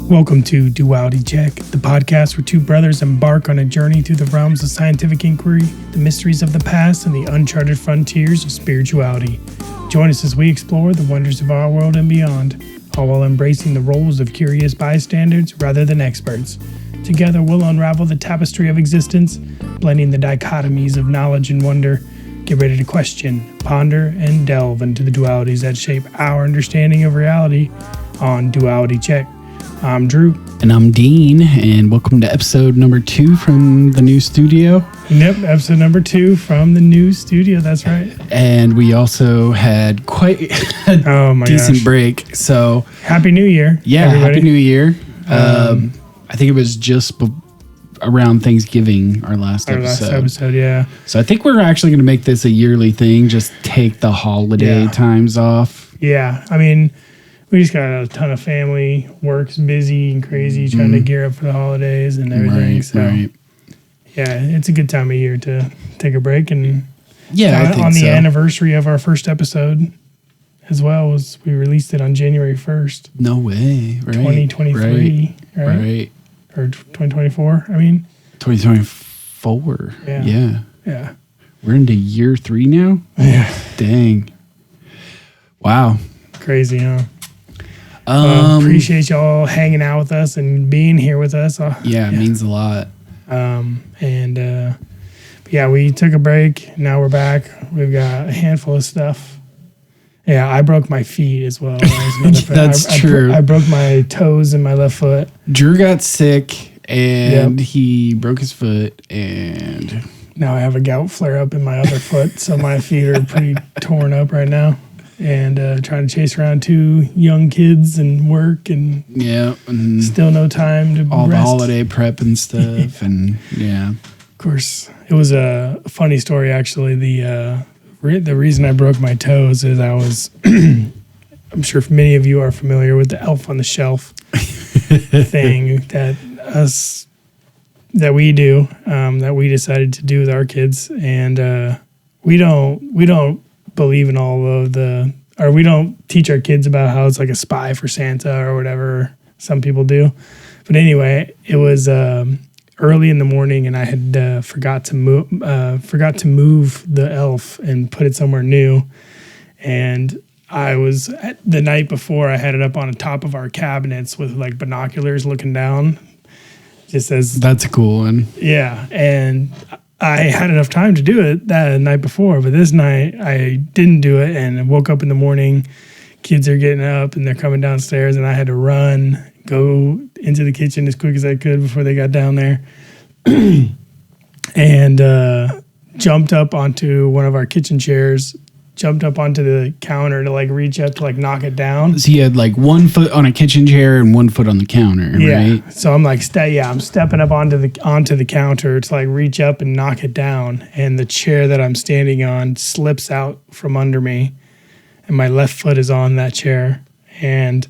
Welcome to Duality Check, the podcast where two brothers embark on a journey through the realms of scientific inquiry, the mysteries of the past, and the uncharted frontiers of spirituality. Join us as we explore the wonders of our world and beyond, all while embracing the roles of curious bystanders rather than experts. Together, we'll unravel the tapestry of existence, blending the dichotomies of knowledge and wonder. Get ready to question, ponder, and delve into the dualities that shape our understanding of reality on Duality Check. I'm Drew. And I'm Dean, and welcome to episode number 2 from the new studio. Yep, episode number 2 from the new studio, that's right. And we also had quite a decent break, so... Happy New Year, yeah, everybody. Happy New Year. I think it was just around Thanksgiving, our last episode, yeah. So I think we're actually going to make this a yearly thing, just take the holiday times off. Yeah, I mean... We just got a ton of family, work's busy and crazy, trying to gear up for the holidays and everything. Yeah, it's a good time of year to take a break. And I think on the anniversary of our first episode as well, was we released it on January 1st. No way, right? 2023, right? Or 2024, I mean. 2024, yeah. We're into year 3 now? Yeah. Dang. Wow. Crazy, huh? Appreciate y'all hanging out with us and being here with us. It means a lot. We took a break. Now we're back. We've got a handful of stuff. Yeah, I broke my feet as well. That's true. I broke my toes in my left foot. Drew got sick and he broke his foot, and now I have a gout flare up in my other foot, so my feet are pretty torn up right now. And trying to chase around 2 young kids and work, and still no time to all rest. The holiday prep and stuff. And of course, it was a funny story actually. The reason I broke my toes is I was I'm sure many of you are familiar with the Elf on the Shelf thing that we do, that we decided to do with our kids, and we don't believe in all of we don't teach our kids about how it's like a spy for Santa or whatever some people do. But anyway, it was early in the morning, and I had forgot to move the elf and put it somewhere new. And I was the night before, I had it up on the top of our cabinets with like binoculars looking down, just as that's a cool one. Yeah, and I had enough time to do it that night before, but this night I didn't do it, and I woke up in the morning. Kids are getting up and they're coming downstairs, and I had to go into the kitchen as quick as I could before they got down there, and jumped up onto one of our kitchen chairs, jumped up onto the counter to like reach up to like knock it down. So you had like 1 foot on a kitchen chair and 1 foot on the counter, right? So I'm like, I'm stepping up onto the counter to like reach up and knock it down, and the chair that I'm standing on slips out from under me, and my left foot is on that chair, and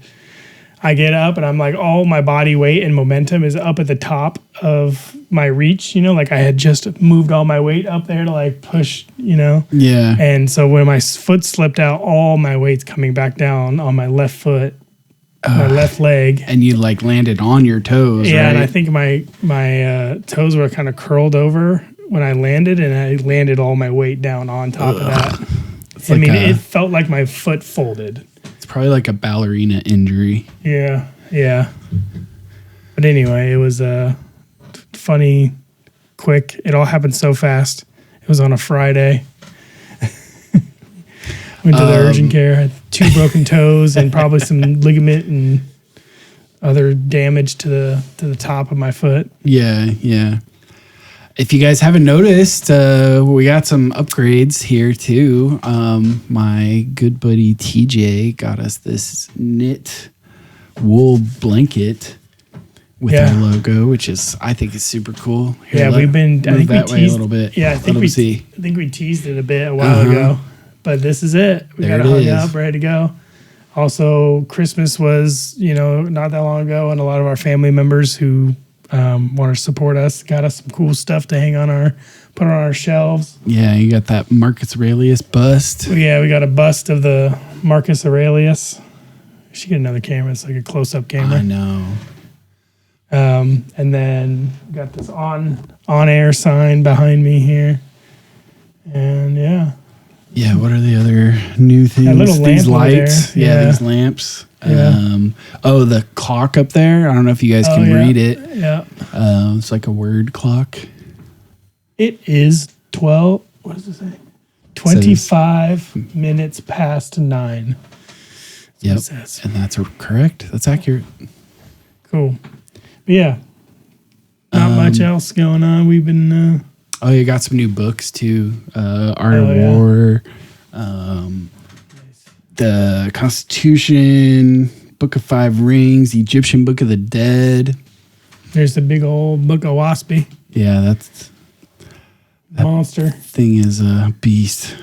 I get up, and I'm like, all my body weight and momentum is up at the top of my reach, like I had just moved all my weight up there to like push, Yeah. And so when my foot slipped out, all my weight's coming back down on my left foot, my left leg. And you like landed on your toes, right? And I think my toes were kind of curled over when I landed, and I landed all my weight down on top of that. It felt like my foot folded. It's probably like a ballerina injury. Yeah. But anyway, it was funny, quick. It all happened so fast. It was on a Friday. Went to the urgent care, had 2 broken toes and probably some ligament and other damage to the top of my foot. Yeah. If you guys haven't noticed, we got some upgrades here too. My good buddy TJ got us this knit wool blanket with our logo, which I think is super cool. Here, we've been. I think we teased a little bit. Yeah, I think we teased it a bit a while ago, but this is it. We got it hung up, ready to go. Also, Christmas was not that long ago, and a lot of our family members who want to support us got us some cool stuff to put on our shelves. Yeah, you got that Marcus Aurelius bust. Yeah, we got a bust of the Marcus Aurelius. We should get another camera. It's like a close-up camera. I know. And then we got this on-air sign behind me here. And yeah, what are the other new things? That little these lamp lights. Over there. These lamps. Yeah. The clock up there. I don't know if you guys can read it. Yeah. It's like a word clock. It is 12. What does it say? 25 minutes past 9. Yep. And that's correct. That's accurate. Cool. But yeah. Not much else going on. We've been. You got some new books too. Art of War. The Constitution, Book of Five Rings, the Egyptian Book of the Dead. There's the big old Book of Waspy. Yeah, that monster thing is a beast.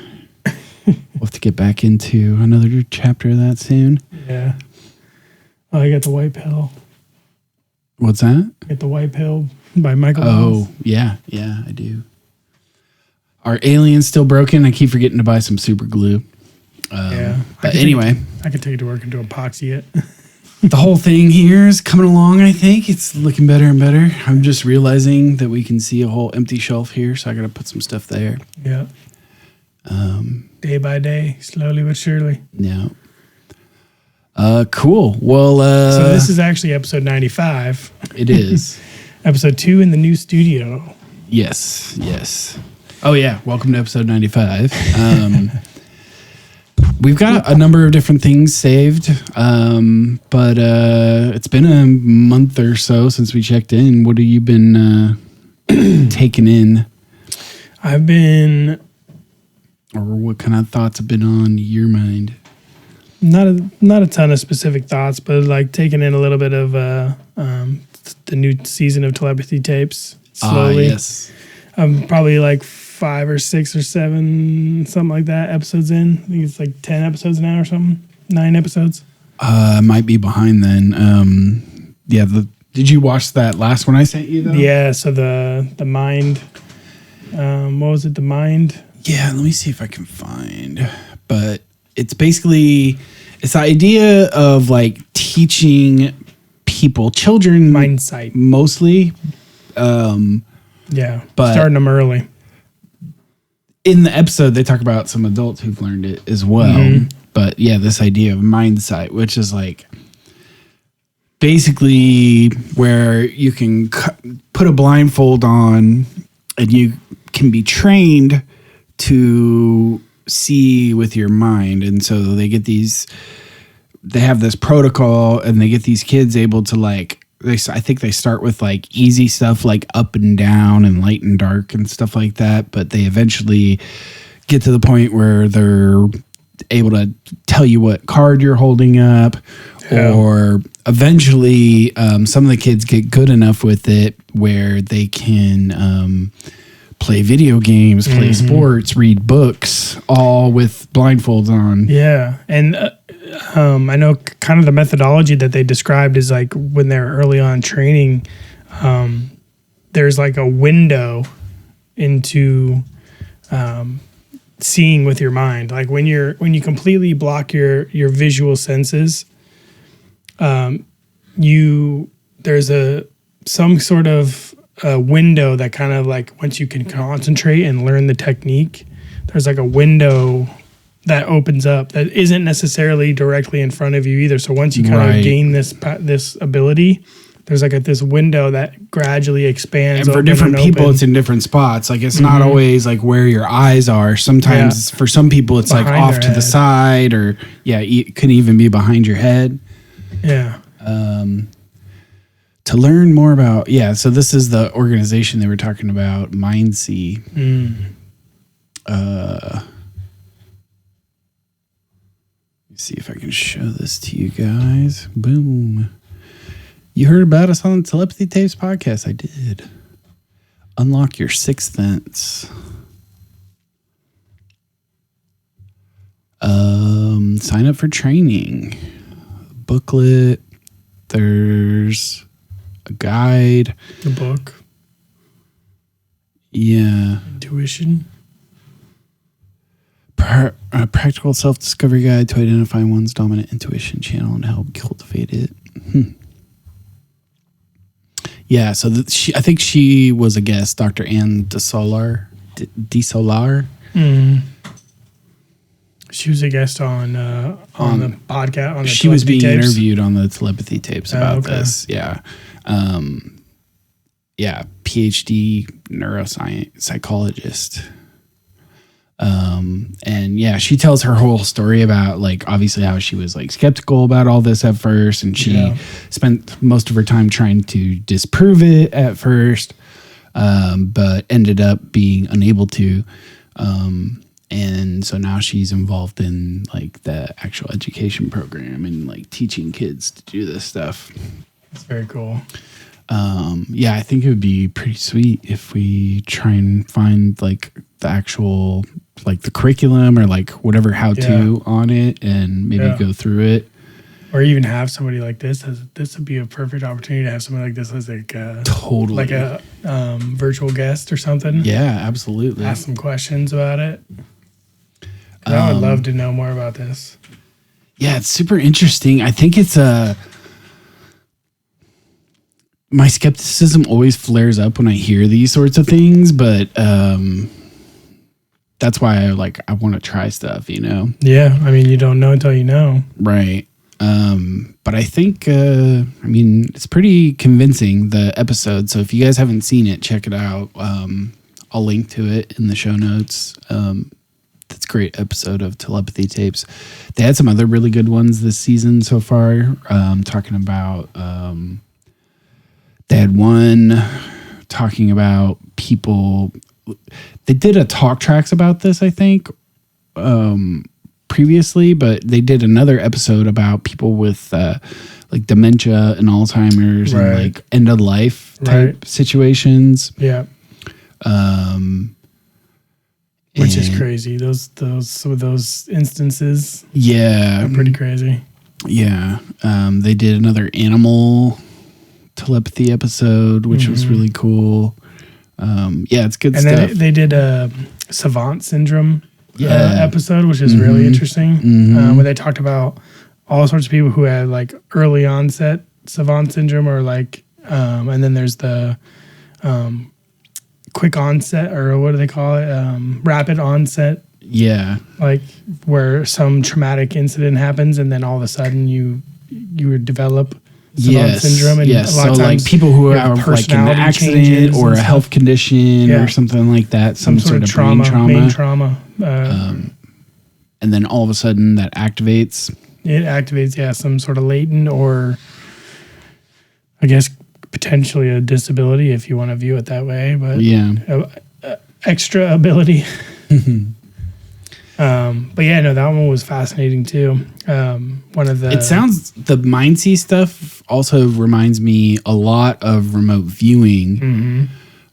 We'll have to get back into another chapter of that soon. Yeah. Oh, I got the White Pill. What's that? I got the White Pill by Michael Wells. Yeah, I do. Are aliens still broken? I keep forgetting to buy some super glue. But anyway, I could take it to work and do epoxy it. The whole thing here is coming along, I think. It's looking better and better. I'm just realizing that we can see a whole empty shelf here, so I got to put some stuff there. Yeah. Day by day, slowly but surely. Yeah. Cool. Well, so this is actually episode 95. It is. Episode 2 in the new studio. Yes. Oh, yeah. Welcome to episode 95. We've got a number of different things saved, but it's been a month or so since we checked in. What have you been taking in? I've been... Or what kind of thoughts have been on your mind? Not a ton of specific thoughts, but like taking in a little bit of the new season of Telepathy Tapes slowly. Yes. I'm probably like 5 or 6 or 7, something like that, episodes in. I think it's like 10 episodes now or something. 9 episodes. Might be behind then. Did you watch that last one I sent you though? Yeah, so the Mind. What was it? The Mind? Yeah, let me see if I can find. But it's basically, it's the idea of like teaching people, children. Mindsight. Mostly. Yeah, but starting them early. In the episode, they talk about some adults who've learned it as well. Mm-hmm. But yeah, this idea of mindsight, which is like basically where you can put a blindfold on and you can be trained to see with your mind. And so they have this protocol and they get these kids able to like, I think they start with like easy stuff like up and down and light and dark and stuff like that. But they eventually get to the point where they're able to tell you what card you're holding up. Yeah. Or eventually some of the kids get good enough with it where they can play video games, play sports, read books, all with blindfolds on. Yeah. And I know kind of the methodology that they described is like when they're early on training, there's like a window into seeing with your mind. Like when you completely block your visual senses, there's some sort of window that kind of like once you can concentrate and learn the technique, there's like a window that opens up that isn't necessarily directly in front of you either. So once you kind of gain this ability, there's like this window that gradually expands. And for different people, it's in different spots. Like it's not always like where your eyes are. Sometimes for some people, it's behind like off to the side, or it could even be behind your head. Yeah. To learn more about, so this is the organization they were talking about, MindSea. Let me see if I can show this to you guys. Boom. You heard about us on the Telepathy Tapes podcast. I did. Unlock your sixth sense. Sign up for training. Booklet. There's a guide. The book. Yeah. Intuition. A practical self-discovery guide to identify one's dominant intuition channel and help cultivate it. Yeah, so I think she was a guest, Dr. Anne DeSolar. She was a guest on the podcast. On the she was being tapes. interviewed on the Telepathy Tapes about this. Yeah. PhD neuroscience psychologist. And yeah, she tells her whole story about like obviously how she was like skeptical about all this at first, and she spent most of her time trying to disprove it at first, but ended up being unable to. And so now she's involved in like the actual education program and like teaching kids to do this stuff. That's very cool. I think it would be pretty sweet if we try and find like the actual like the curriculum or like whatever how-to on it and maybe go through it. Or even have somebody like this. This would be a perfect opportunity to have somebody like this as like totally like a virtual guest or something. Yeah, absolutely. Ask some questions about it. I would love to know more about this. Yeah, it's super interesting. I think it's my skepticism always flares up when I hear these sorts of things, but that's why I want to try stuff, you know? Yeah, I mean, you don't know until you know. Right. But I think, it's pretty convincing, the episode. So if you guys haven't seen it, check it out. I'll link to it in the show notes. That's a great episode of Telepathy Tapes. They had some other really good ones this season so far. Talking about, they had one talking about people. They did a talk tracks about this, I think, previously, but they did another episode about people with like dementia and Alzheimer's and like end of life type situations. Yeah. Which is crazy. Some of those instances. Yeah. Are pretty crazy. Yeah. They did another animal telepathy episode, which was really cool. It's good stuff. And then they did a savant syndrome episode, which is really interesting. Where they talked about all sorts of people who had like early onset savant syndrome, or like, and then there's the quick onset, or what do they call it? Rapid onset. Yeah. Like where some traumatic incident happens, and then all of a sudden you develop savant syndrome, and a lot of times like people who have like an accident or a health condition or something like that, some sort of brain trauma, main trauma, and then all of a sudden that activates. It activates, some sort of latent, or I guess potentially a disability if you want to view it that way, but extra ability. But that one was fascinating too. It sounds, the MindSea stuff also reminds me a lot of remote viewing.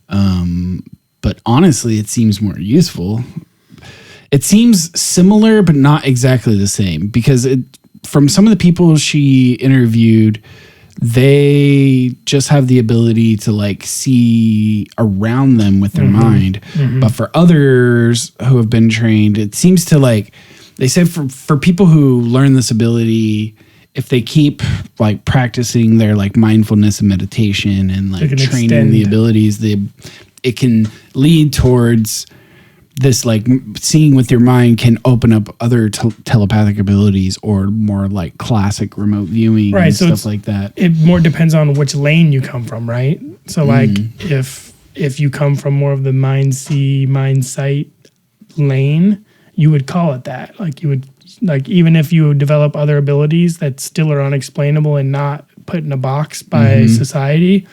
But honestly, it seems more useful. It seems similar, but not exactly the same, because from some of the people she interviewed, they just have the ability to like see around them with their mind. But for others who have been trained, it seems to like, they say for people who learn this ability, if they keep like practicing their like mindfulness and meditation and like training the abilities, it can lead towards this, like seeing with your mind can open up other telepathic abilities, or more like classic remote viewing and stuff like that. It more depends on which lane you come from, right? So like if you come from more of the MindSea, MindSight lane, you would call it that. Like you would, like even if you develop other abilities that still are unexplainable and not put in a box by society,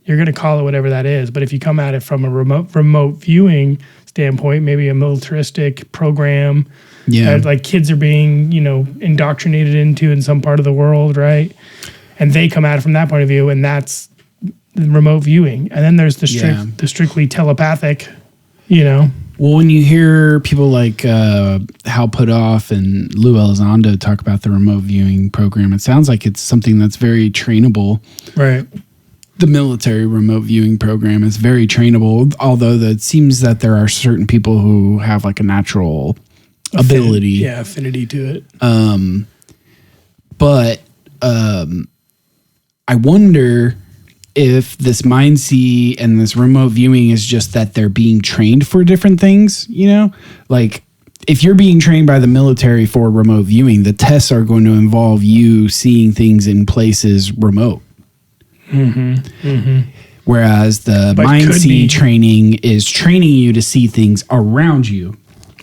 you're going to call it whatever that is. But if you come at it from a remote viewing standpoint, maybe a militaristic program that like kids are being, indoctrinated into in some part of the world, right? And they come at it from that point of view, and that's remote viewing. And then there's the strictly telepathic, Well, when you hear people like Hal Puthoff and Lou Elizondo talk about the remote viewing program, it sounds like it's something that's very trainable. Right. The military remote viewing program is very trainable, although it seems that there are certain people who have like a natural ability. Yeah, affinity to it. But I wonder if this Mindsea and this remote viewing is just that they're being trained for different things, Like if you're being trained by the military for remote viewing, the tests are going to involve you seeing things in places remote. Whereas the Mindsea training is training you to see things around you.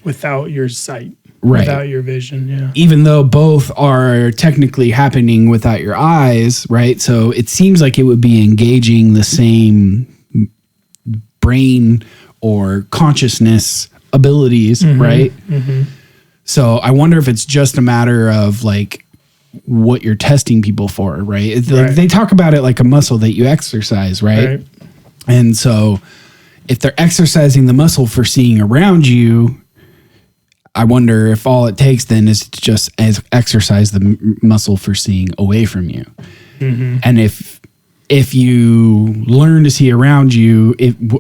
Without your sight. Right. Without your vision, yeah. Even though both are technically happening without your eyes, right? So it seems like it would be engaging the same brain or consciousness abilities, right? So I wonder if it's just a matter of like what you're testing people for, right? It's like they talk about it like a muscle that you exercise, right? And so if they're exercising the muscle for seeing around you, I wonder if all it takes then is to just exercise the muscle for seeing away from you. And if you learn to see around you,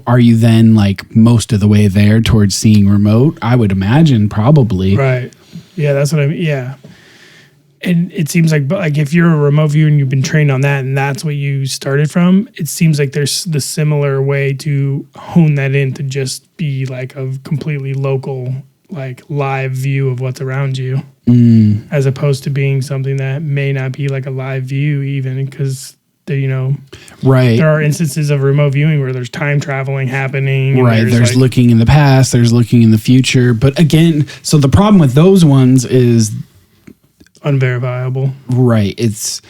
are you then like most of the way there towards seeing remote? I would imagine probably. Right. Yeah, that's what I mean. Yeah. And it seems like if you're a remote viewer and you've been trained on that and that's what you started from, it seems like there's the similar way to hone that in to just be like a completely local, like live view of what's around you, as opposed to being something that may not be like a live view even because there are instances of remote viewing where there's time traveling happening. Right. There's looking in the past, there's looking in the future. But again, so the problem with those ones is unverifiable. Right. It's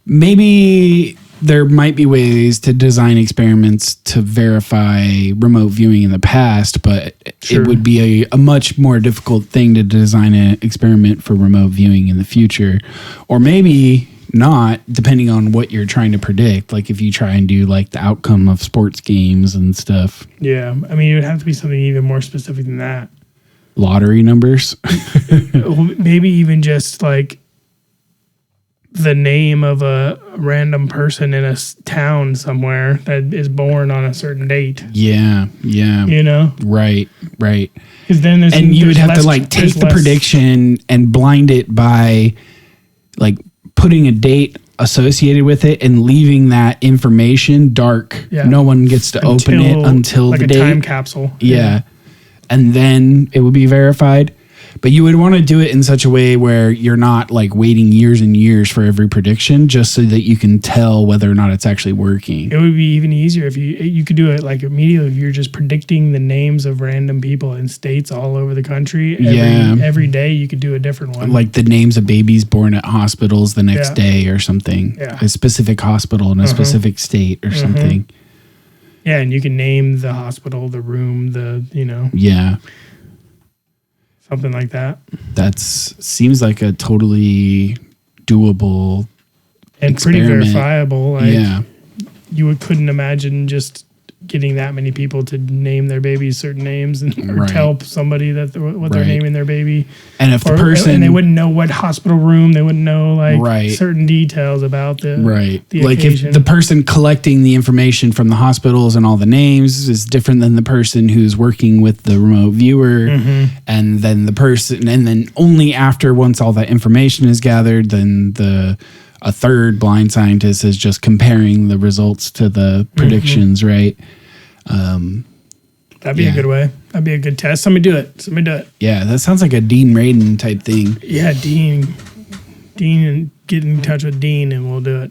maybe there might be ways to design experiments to verify remote viewing in the past, but it would be a much more difficult thing to design an experiment for remote viewing in the future. Or maybe not, depending on what you're trying to predict. Like if you try and do like the outcome of sports games and stuff. Yeah. I mean, it would have to be something even more specific than that. Lottery numbers. Maybe even just like the name of a random person in a town somewhere that is born on a certain date. Yeah. Right. Because then you would have to like take the prediction and blind it by like putting a date associated with it and leaving that information dark. Yeah. No one gets to open it until like the a date. Time capsule. Yeah. And then it would be verified. But you would want to do it in such a way where you're not like waiting years and years for every prediction just so that you can tell whether or not it's actually working. It would be even easier if you could do it like immediately if you're just predicting the names of random people in states all over the country. Every day you could do a different one. Like the names of babies born at hospitals the next day or something. Yeah. A specific hospital in a specific state or something. Yeah, and you can name the hospital, the room, Yeah. Something like that. That seems like a totally doable and experiment. Pretty verifiable. Like, you couldn't imagine just getting that many people to name their babies certain names or tell somebody that what they're naming their baby. And if the person... And they wouldn't know what hospital room, they wouldn't know like certain details about the the like occasion. If the person collecting the information from the hospitals and all the names is different than the person who's working with the remote viewer, and then the person... And then only after once all that information is gathered, then a third blind scientist is just comparing the results to the predictions, right? That'd be a good way. That'd be a good test. Somebody do it. Yeah, that sounds like a Dean Radin type thing. Yeah, Dean, and get in touch with Dean, and we'll do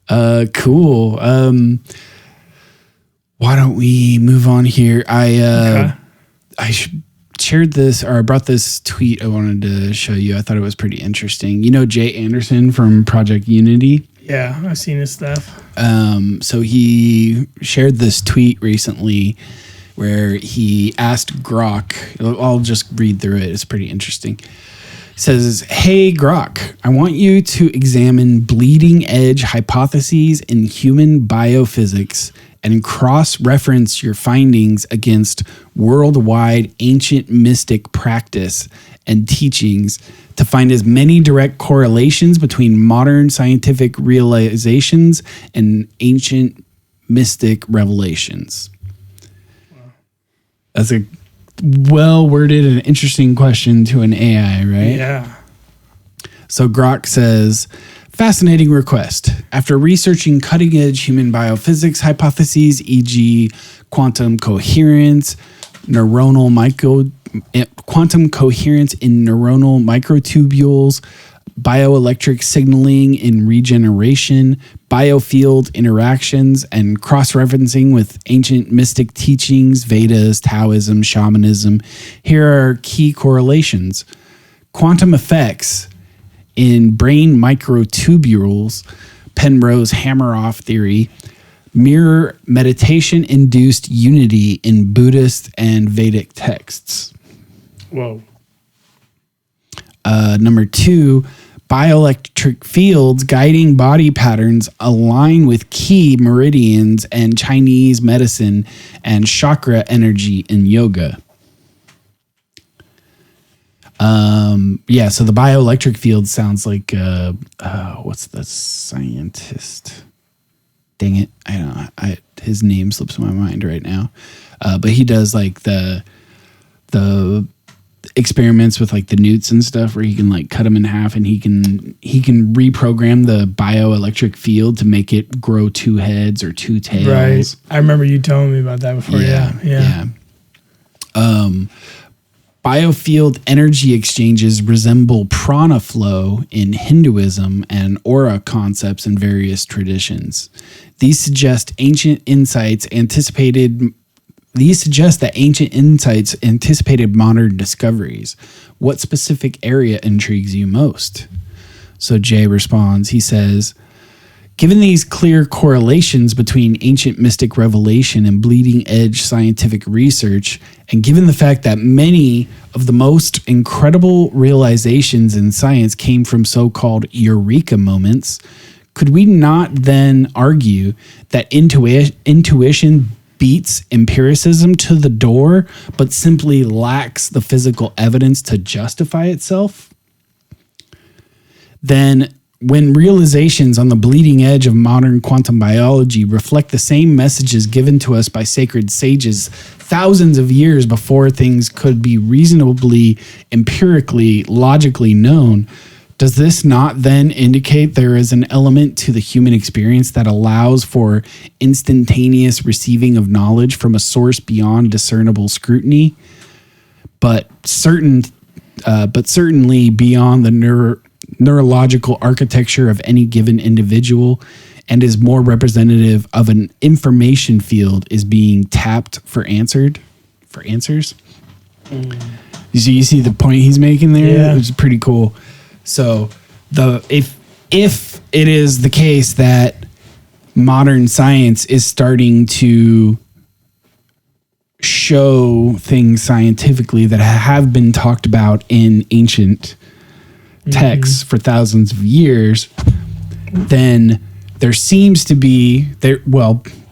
it. Cool. Why don't we move on here? shared this, or I brought this tweet I wanted to show you. I thought it was pretty interesting. You know Jay Anderson from Project Unity? Yeah, I've seen his stuff. So he shared this tweet recently where he asked Grok, I'll just read through it, it's pretty interesting. It says, "Hey Grok, I want you to examine bleeding edge hypotheses in human biophysics and cross-reference your findings against worldwide ancient mystic practice and teachings to find as many direct correlations between modern scientific realizations and ancient mystic revelations." Wow. That's a well-worded and interesting question to an AI, right? Yeah. So Grok says, "Fascinating request. After researching cutting-edge human biophysics hypotheses, e.g. quantum coherence in neuronal microtubules, bioelectric signaling in regeneration, biofield interactions, and cross-referencing with ancient mystic teachings, Vedas, Taoism, shamanism, here are key correlations. Quantum effects in brain microtubules, Penrose hammer-off theory, mirror meditation-induced unity in Buddhist and Vedic texts." Whoa. Number 2, bioelectric fields guiding body patterns align with key meridians and Chinese medicine and chakra energy in yoga. So the bioelectric field sounds like, what's the scientist? Dang it. I don't know. His name slips my mind right now. But he does like the experiments with like the newts and stuff where he can like cut them in half and he can reprogram the bioelectric field to make it grow 2 heads or 2 tails. Right. I remember you telling me about that before. Yeah. Biofield energy exchanges resemble prana flow in Hinduism and aura concepts in various traditions. These suggest that ancient insights anticipated modern discoveries. What specific area intrigues you most? So Jay responds, he says, "Given these clear correlations between ancient mystic revelation and bleeding edge scientific research, and given the fact that many of the most incredible realizations in science came from so-called eureka moments, could we not then argue that intuition beats empiricism to the door, but simply lacks the physical evidence to justify itself? Then, when realizations on the bleeding edge of modern quantum biology reflect the same messages given to us by sacred sages thousands of years before things could be reasonably, empirically, logically known, does this not then indicate there is an element to the human experience that allows for instantaneous receiving of knowledge from a source beyond discernible scrutiny, but certainly beyond the neurological architecture of any given individual, and is more representative of an information field is being tapped for answers? You see the point he's making there? Yeah. Which is pretty cool. So if it is the case that modern science is starting to show things scientifically that have been talked about in ancient texts for thousands of years, then there seems to be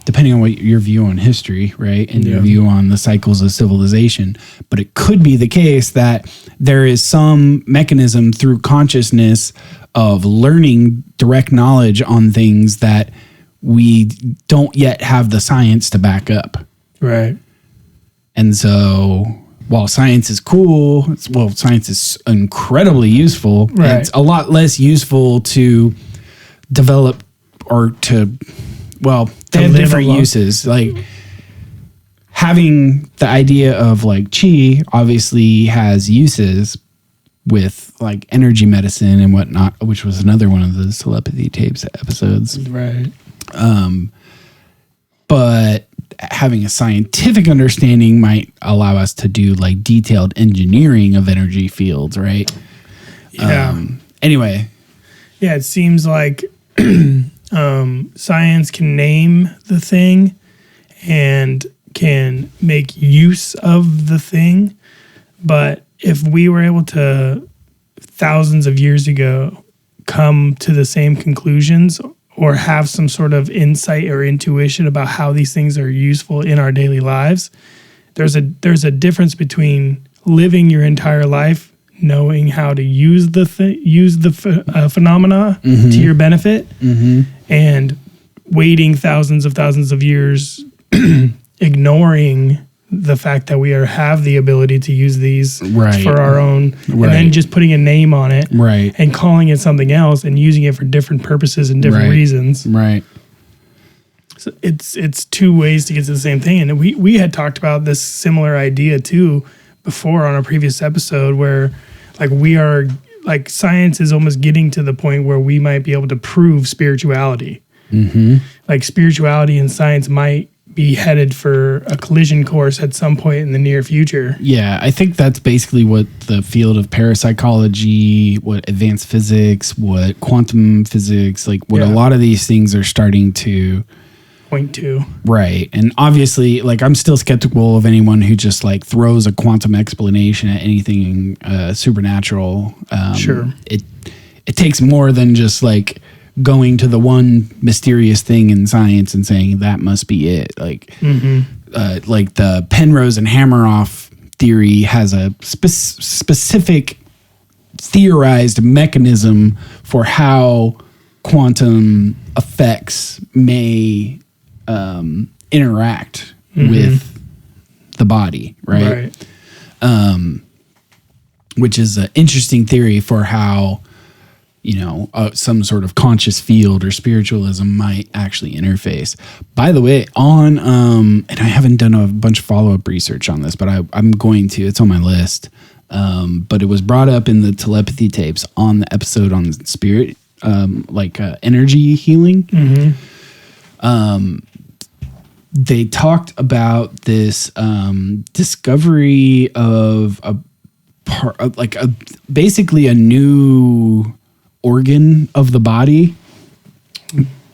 depending on what your view on history, right, and your view on the cycles of civilization, but it could be the case that there is some mechanism through consciousness of learning direct knowledge on things that we don't yet have the science to back up. Right. And so while science is cool, science is incredibly useful. Right. It's a lot less useful to develop or they have different uses. Like having the idea of like chi obviously has uses with like energy medicine and whatnot, which was another one of the Telepathy Tapes episodes. Right. But having a scientific understanding might allow us to do like detailed engineering of energy fields, right? Yeah. Anyway. Yeah, it seems like science can name the thing and can make use of the thing. But if we were able to, thousands of years ago, come to the same conclusions or have some sort of insight or intuition about how these things are useful in our daily lives, there's a difference between living your entire life knowing how to use the phenomena to your benefit and waiting thousands of years ignoring the fact that we have the ability to use these for our own, and then just putting a name on it and calling it something else and using it for different purposes and different reasons. Right. So it's two ways to get to the same thing. And we had talked about this similar idea too before on a previous episode where like we are like science is almost getting to the point where we might be able to prove spirituality. Like spirituality and science might be headed for a collision course at some point in the near future. Yeah, I think that's basically what the field of parapsychology, what advanced physics, what quantum physics, like what a lot of these things are starting to point to. Right. And obviously, like I'm still skeptical of anyone who just like throws a quantum explanation at anything supernatural. Sure. It takes more than just like going to the one mysterious thing in science and saying that must be it. Like, like the Penrose and Hameroff theory has a specific theorized mechanism for how quantum effects may interact with the body, right? Which is an interesting theory for how some sort of conscious field or spiritualism might actually interface. By the way, on and I haven't done a bunch of follow-up research on this, but I'm going to. It's on my list. But it was brought up in the Telepathy Tapes on the episode on spirit, energy healing. They talked about this discovery of basically a new organ of the body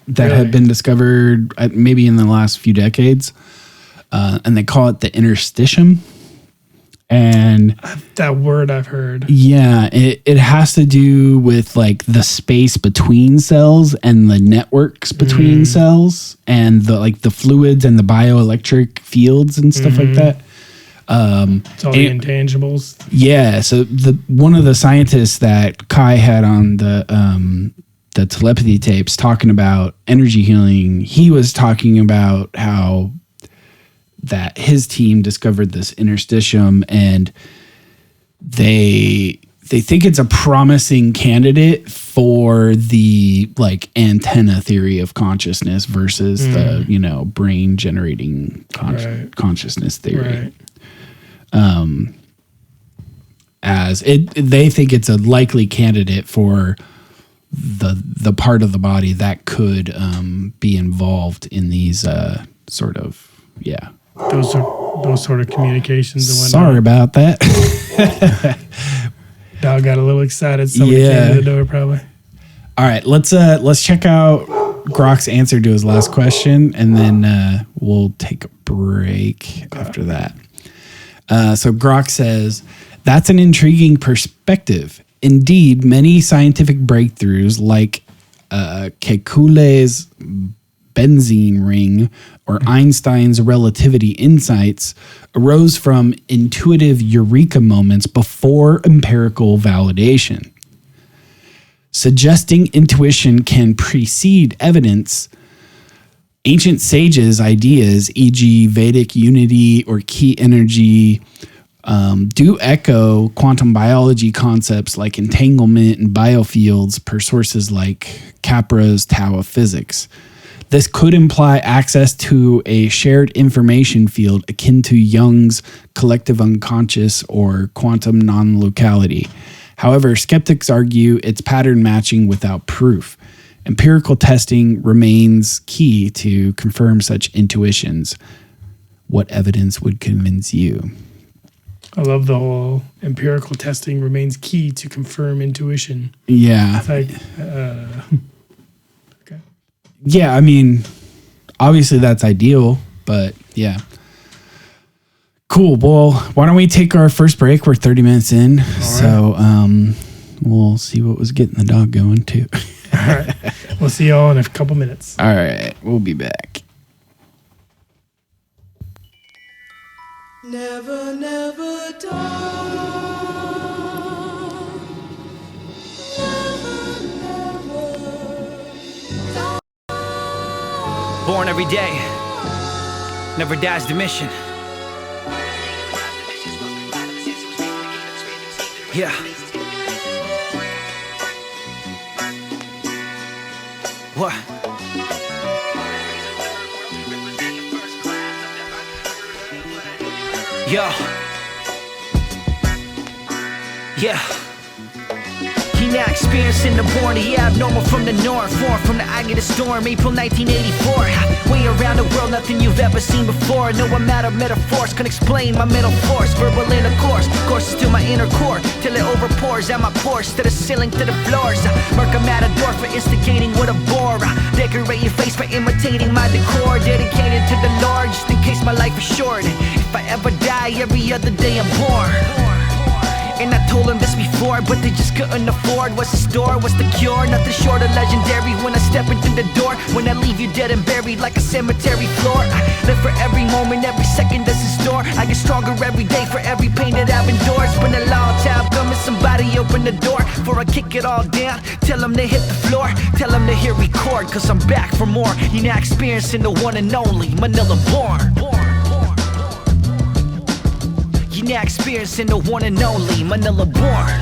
that had been discovered maybe in the last few decades, and they call it the interstitium. And that word I've heard. Yeah, it has to do with like the space between cells and the networks between cells and the fluids and the bioelectric fields and stuff like that. It's all the intangibles. Yeah, so one of the scientists that Kai had on the Telepathy Tapes talking about energy healing, he was talking about how that his team discovered this interstitium, and they think it's a promising candidate for the like antenna theory of consciousness versus the brain generating consciousness theory. They think it's a likely candidate for the part of the body that could be involved in these those sort of communications and whatnot. Sorry about that. Dog got a little excited. Somebody came to the door probably. All right, let's check out Grok's answer to his last question, and then we'll take a break after that. So Grok says, that's an intriguing perspective. Indeed, many scientific breakthroughs like Kekule's benzene ring or Einstein's relativity insights arose from intuitive eureka moments before empirical validation. Suggesting intuition can precede evidence, ancient sages' ideas, e.g. Vedic unity or key energy, do echo quantum biology concepts like entanglement and biofields per sources like Capra's Tao of Physics. This could imply access to a shared information field akin to Jung's collective unconscious or quantum non-locality. However, skeptics argue it's pattern matching without proof. Empirical testing remains key to confirm such intuitions. what evidence would convince you? I love the whole empirical testing remains key to confirm intuition. Yeah. It's like, okay. Yeah, I mean, obviously that's ideal, but yeah. Cool. Well, why don't we take our first break? We're 30 minutes in. All right. So we'll see what was getting the dog going too. All right. We'll see y'all in a couple minutes. All right. We'll be back. Never, never die. Never, never die. Born every day, never dies the mission. Yeah. What? Yo. Yeah. He now experiencing the born, he abnormal from the north, formed from the eye of the storm, April 1984. Way around the world, nothing you've ever seen before. No amount of metaphors can explain my mental force. Verbal intercourse courses to my inner core, till it overpours out my pores, to the ceiling, to the floors. Mark a matador for instigating with a bore. Decorate your face for imitating my decor. Dedicated to the Lord, just in case my life is short. If I ever die, every other day I'm born. And I told them this before, but they just couldn't afford. What's the store, what's the cure? Nothing short of legendary. When I step in through the door, when I leave you dead and buried like a cemetery floor. I live for every moment, every second that's in store. I get stronger every day for every pain that I've endured. It's been a long time coming, somebody open the door. Before I kick it all down, tell them to hit the floor. Tell them to hit record, cause I'm back for more. You're now experiencing the one and only Manila born. You're now experiencing the one and only Manila born.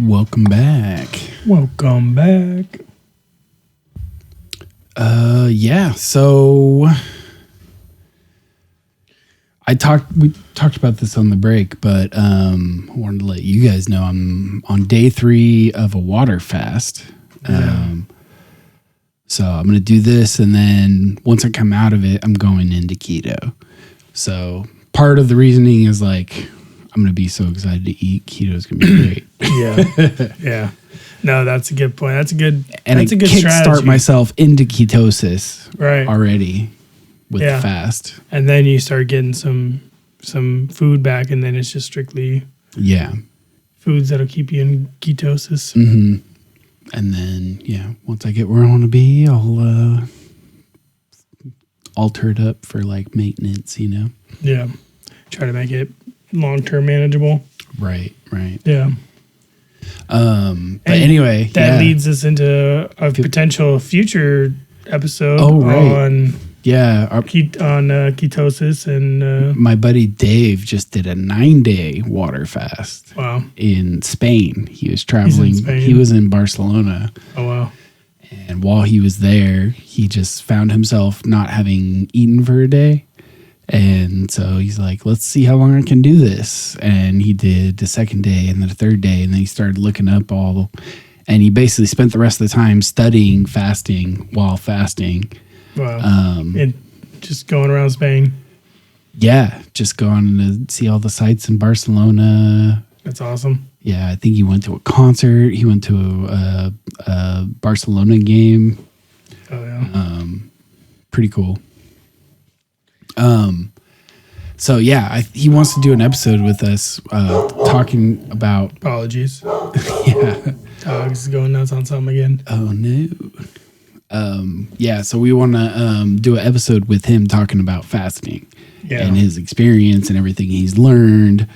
Welcome back. Welcome back. Yeah, so we talked about this on the break, but I wanted to let you guys know I'm on day 3 of a water fast. So I'm going to do this, and then once I come out of it, I'm going into keto. So part of the reasoning is like, I'm going to be so excited to eat. Keto's going to be great. Yeah. No, that's a good point. That's a good kickstart strategy. Myself into ketosis right already with the fast. And then you start getting some food back, and then it's just strictly foods that'll keep you in ketosis. Mm-hmm. And then, once I get where I want to be, I'll alter it up for like maintenance, Yeah. Try to make it long-term manageable. Right. Yeah. But anyway, that leads us into a potential future episode on ketosis, and my buddy Dave just did a 9-day water fast. Wow. In Spain. He was traveling. He was in Barcelona. Oh wow. And while he was there, he just found himself not having eaten for a day. And so he's like, let's see how long I can do this. And he did the second day and then the third day. And then he started looking up and he basically spent the rest of the time studying fasting while fasting. Wow. And just going around Spain. Yeah. Just going to see all the sights in Barcelona. That's awesome. Yeah, I think he went to a concert. He went to a Barcelona game. Oh yeah. Pretty cool. So yeah, he wants to do an episode with us, talking about. Apologies. Yeah. Dog's going nuts on something again. Oh no. Yeah, so we want to do an episode with him talking about fasting and his experience and everything he's learned.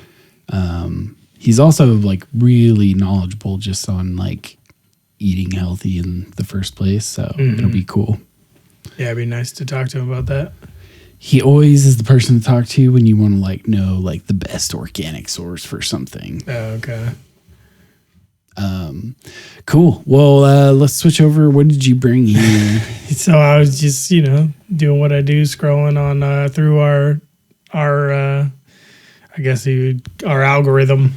He's also like really knowledgeable just on like eating healthy in the first place, so it'll be cool. Yeah, it'd be nice to talk to him about that. He always is the person to talk to when you want to like know like the best organic source for something. Oh, okay. Cool. Well, let's switch over. What did you bring here? So I was just, doing what I do, scrolling on through our I guess our algorithm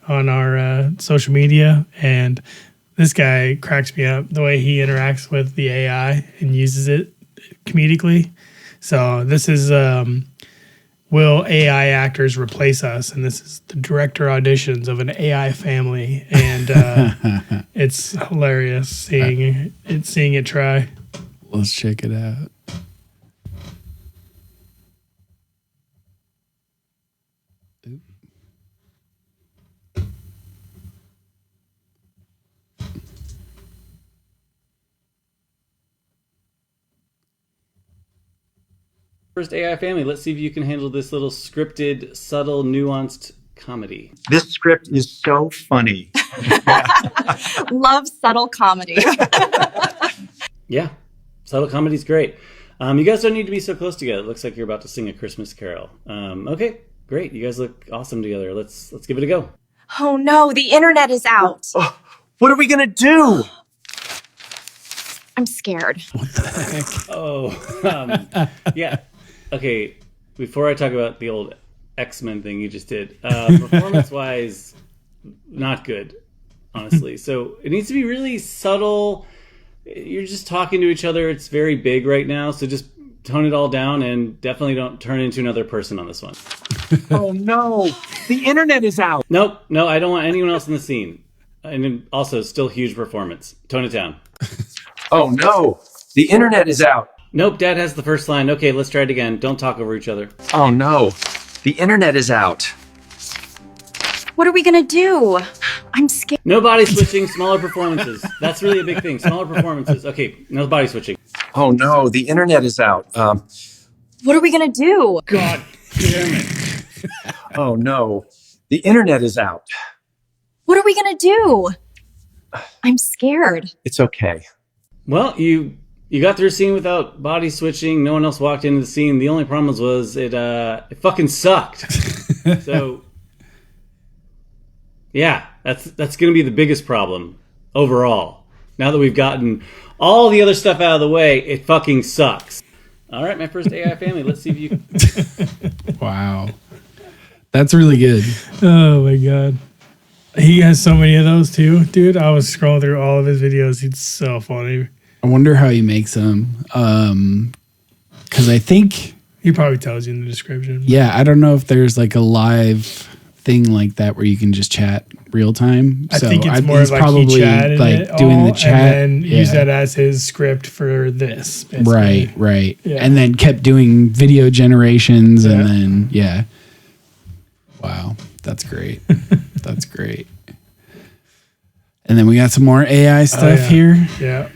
on our social media, and this guy cracks me up the way he interacts with the AI and uses it comedically. So this is will AI actors replace us? And this is the director auditions of an AI family, and it's hilarious seeing it try. Let's check it out. First AI family, let's see if you can handle this little scripted, subtle, nuanced comedy. This script is so funny. Love subtle comedy. Yeah, subtle comedy's great. You guys don't need to be so close together. It looks like you're about to sing a Christmas carol. Okay, great. You guys look awesome together. Let's give it a go. Oh no, the internet is out. Oh, what are we gonna do? I'm scared. Yeah. Okay, before I talk about the old X-Men thing you just did, performance-wise, not good, honestly. So it needs to be really subtle. You're just talking to each other. It's very big right now, so just tone it all down and definitely don't turn into another person on this one. Oh no, the internet is out. Nope, no, I don't want anyone else in the scene. And then also, still huge performance. Tone it down. Oh no, the internet is out. Nope, Dad has the first line. Okay, let's try it again. Don't talk over each other. Oh no, the internet is out. What are we gonna do? I'm scared. No body switching, smaller performances. That's really a big thing. Smaller performances. Okay, no body switching. Oh no, the internet is out. What are we gonna do? God damn it. Oh no, the internet is out. What are we gonna do? I'm scared. It's okay. Well, you got through a scene without body switching. No one else walked into the scene. The only problem was it fucking sucked. So, yeah, that's going to be the biggest problem overall. Now that we've gotten all the other stuff out of the way, it fucking sucks. All right, my first AI family. Let's see if you... Wow. That's really good. Oh my god. He has so many of those too, dude. I was scrolling through all of his videos. He's so funny. I wonder how he makes them. Because I think... He probably tells you in the description. Yeah, I don't know if there's like a live thing like that where you can just chat real time. I think it's more he's like probably he chatted like it doing all the chat. and then use that as his script for this. Basically. Right. Yeah. And then kept doing video generations and then, yeah. Wow, that's great. That's great. And then we got some more AI stuff here. Yeah.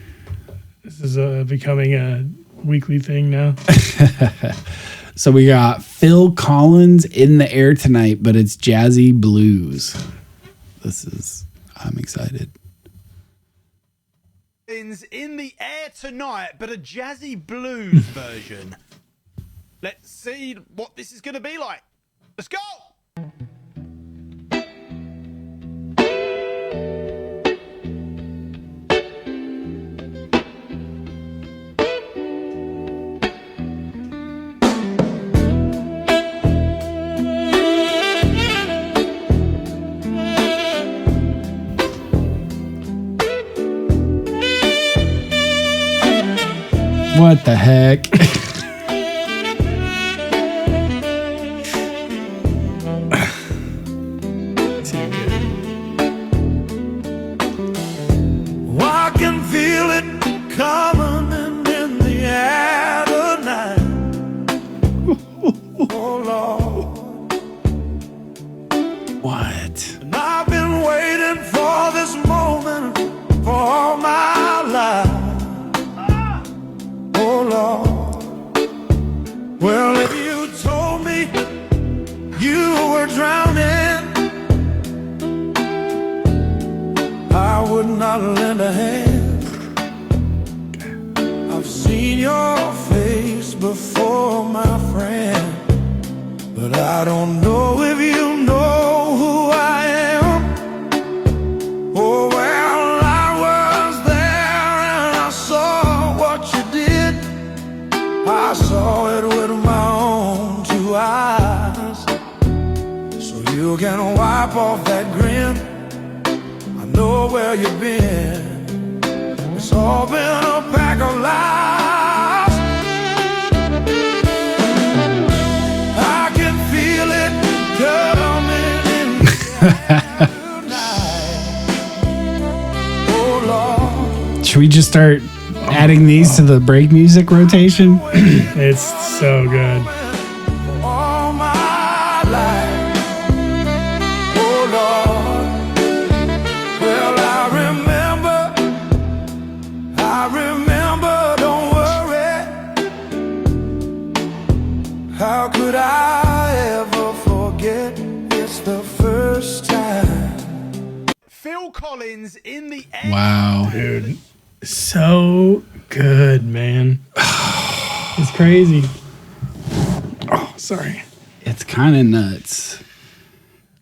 This is becoming a weekly thing now. So we got Phil Collins in the air tonight, but it's Jazzy Blues. I'm excited. In the air tonight, but a Jazzy Blues version. Let's see what this is going to be like. Let's go! What the heck? Too good. Lord. What? And I've been waiting for this moment for all my life. Oh Lord. Well, if you told me you were drowning, I would not lend a hand. I've seen your face before, my friend, but I don't know if you know who I am. Oh, well, I was there and I saw what you did. I saw it with my own 2 eyes. So you can wipe off that grin. I know where you've been. It's all been a pack of lies. I can feel it coming in tonight. Oh Lord. Should we just start adding these to the break music rotation? It's so good. All my life. Oh Lord. Well, I remember, don't worry. How could I ever forget? It's the first time. Phil Collins in the end. Wow. Dude, so good, man. It's crazy. Oh, sorry. It's kind of nuts.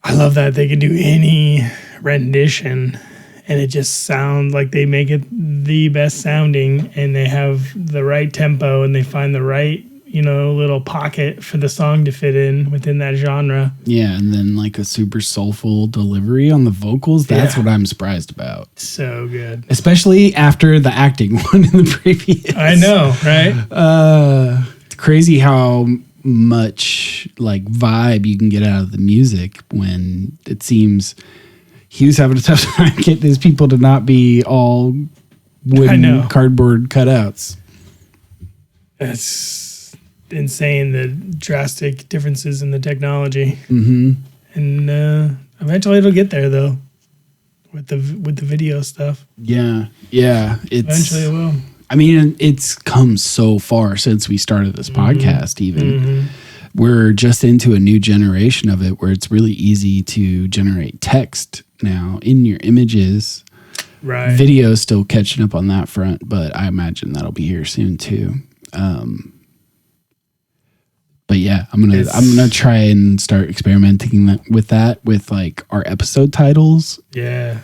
I love that they can do any rendition and it just sounds like they make it the best sounding and they have the right tempo and they find the right, little pocket for the song to fit in within that genre. Yeah, and then like a super soulful delivery on the vocals. That's Yeah. what I'm surprised about. So good. Especially after the acting one in the previous. I know, right? It's crazy how much like vibe you can get out of the music when it seems he was having a tough time getting his people to not be all I wooden know. cardboard cutouts. That's insane, the drastic differences in the technology. Mm-hmm. And eventually it'll get there though with the video stuff. Yeah. Eventually it will. I mean, it's come so far since we started this podcast, even. We're just into a new generation of it where it's really easy to generate text now in your images. Right. Video is still catching up on that front, but I imagine that'll be here soon too. But yeah, I'm gonna try and start experimenting with like our episode titles. Yeah.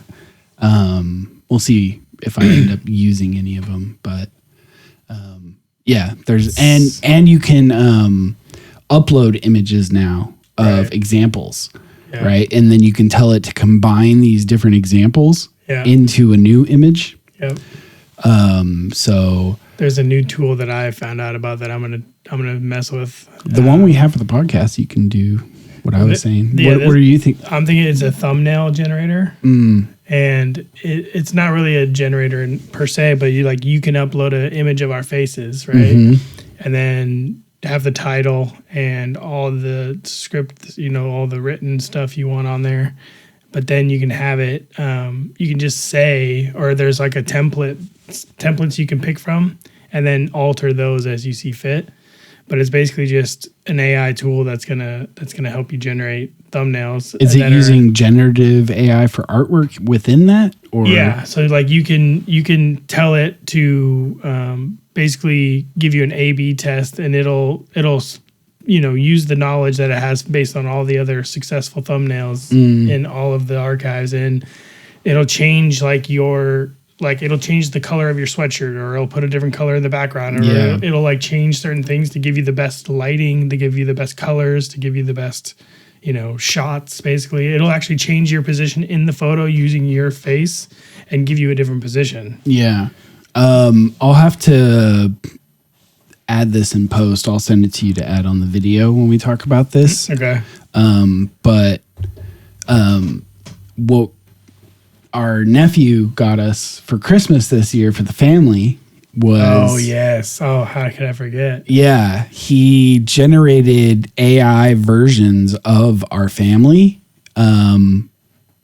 We'll see if I end up using any of them, but yeah, there's and you can upload images now of Right. examples, Yeah. right? And then you can tell it to combine these different examples Yeah. into a new image. Yep. So There's a new tool that I found out about that I'm gonna mess with. the one we have for the podcast, you can do what I was saying. Yeah, What do you think? I'm thinking it's a thumbnail generator, and it's not really a generator per se, but you can upload an image of our faces, right? And then have the title and all the script, all the written stuff you want on there. But then you can have it. You can just say, or there's like a templates you can pick from, and then alter those as you see fit. But it's basically just an AI tool that's gonna help you generate thumbnails. Is it that are- using generative AI for artwork within that? Or Yeah, so like you can tell it to basically give you an A/B test, and it'll use the knowledge that it has based on all the other successful thumbnails in all of the archives, and it'll change it'll change the color of your sweatshirt, or it'll put a different color in the background, or Yeah. it'll like change certain things to give you the best lighting, to give you the best colors, to give you the best shots. Basically, it'll actually change your position in the photo using your face and give you a different position. Yeah. I'll have to add this in post. I'll send it to you to add on the video when we talk about this. Okay. But what our nephew got us for Christmas this year for the family was. Oh, yes. Oh, how could I forget? Yeah, he generated AI versions of our family.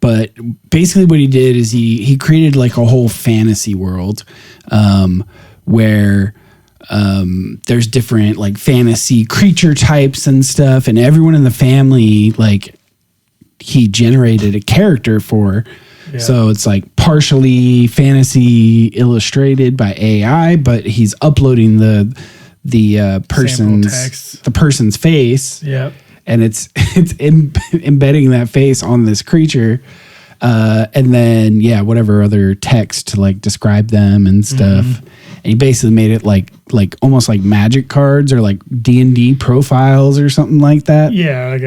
But basically what he did is he created like a whole fantasy world where there's different like fantasy creature types and stuff, and everyone in the family, like, he generated a character for. Yeah. So it's like partially fantasy illustrated by AI, but he's uploading the person's face. Yep. And it's embedding that face on this creature, and then whatever other text to like describe them and stuff. Mm-hmm. And he basically made it like almost like magic cards or like D&D profiles or something like that. Yeah, like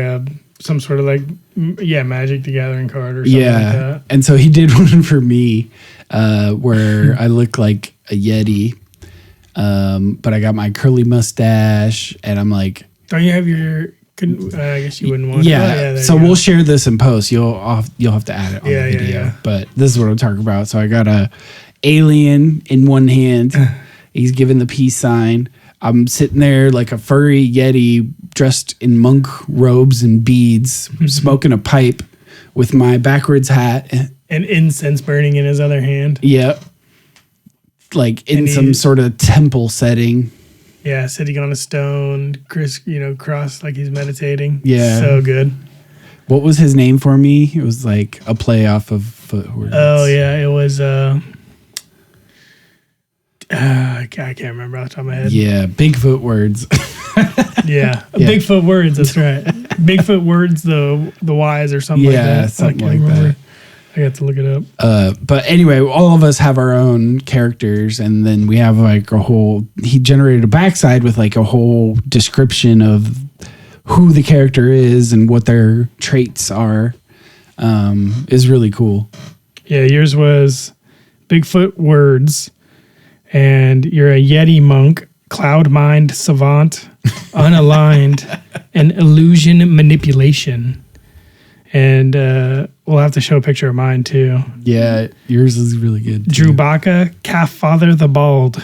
some sort of like Magic the Gathering card or something like that. And so he did one for me where I look like a Yeti, but I got my curly mustache, and I'm like, don't you have your? I guess you wouldn't want. So we'll share this in post. You'll have to add it on the video. Yeah. But this is what I'm talking about. So I got a alien in one hand. He's giving the peace sign. I'm sitting there like a furry Yeti dressed in monk robes and beads, smoking a pipe with my backwards hat. And incense burning in his other hand. Yep. Like in some sort of temple setting. Yeah, sitting on a stone, cross like he's meditating. Yeah. So good. What was his name for me? It was like a play off of Footwords. Oh, yeah. It was, I can't remember off the top of my head. Yeah, Bigfoot Words. Yeah, Bigfoot Words, that's right. Bigfoot Words, the Wise or something like that. Yeah, something like that. I got to look it up. But anyway, all of us have our own characters, and then we have like he generated a backside with like a whole description of who the character is and what their traits are. Is really cool. Yeah, yours was Bigfoot Words, and you're a Yeti monk, cloud mind savant, unaligned, and illusion manipulation. And we'll have to show a picture of mine too. Yeah, yours is really good. Drubaka, Calf Father the Bald.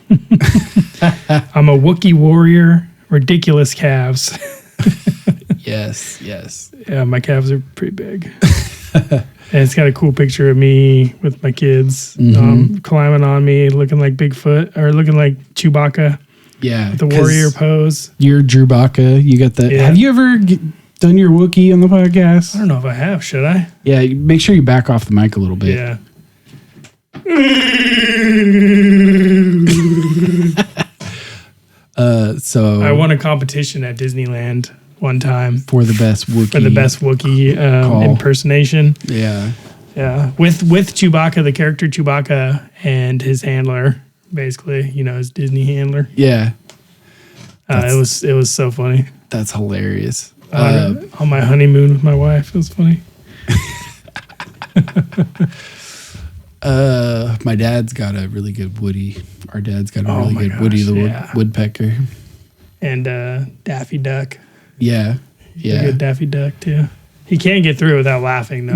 I'm a Wookiee warrior, ridiculous calves. Yes. Yeah, my calves are pretty big. And it's got a cool picture of me with my kids climbing on me, looking like Bigfoot, or looking like Chewbacca. Yeah. With the warrior pose. You're Drubaka. You got the... Yeah. Have you ever done your Wookiee on the podcast? I don't know if I have. Should I? Yeah, make sure you back off the mic a little bit. Yeah. So I won a competition at Disneyland one time for the best Wookiee impersonation. Yeah. With Chewbacca, the character Chewbacca, and his handler, basically, his Disney handler. Yeah. It was so funny. That's hilarious. On my honeymoon with my wife, it was funny. My dad's got a really good Woody. Our dad's got a really good Woody the Woodpecker. And Daffy Duck. Yeah. A good Daffy Duck, too. He can't get through without laughing, though.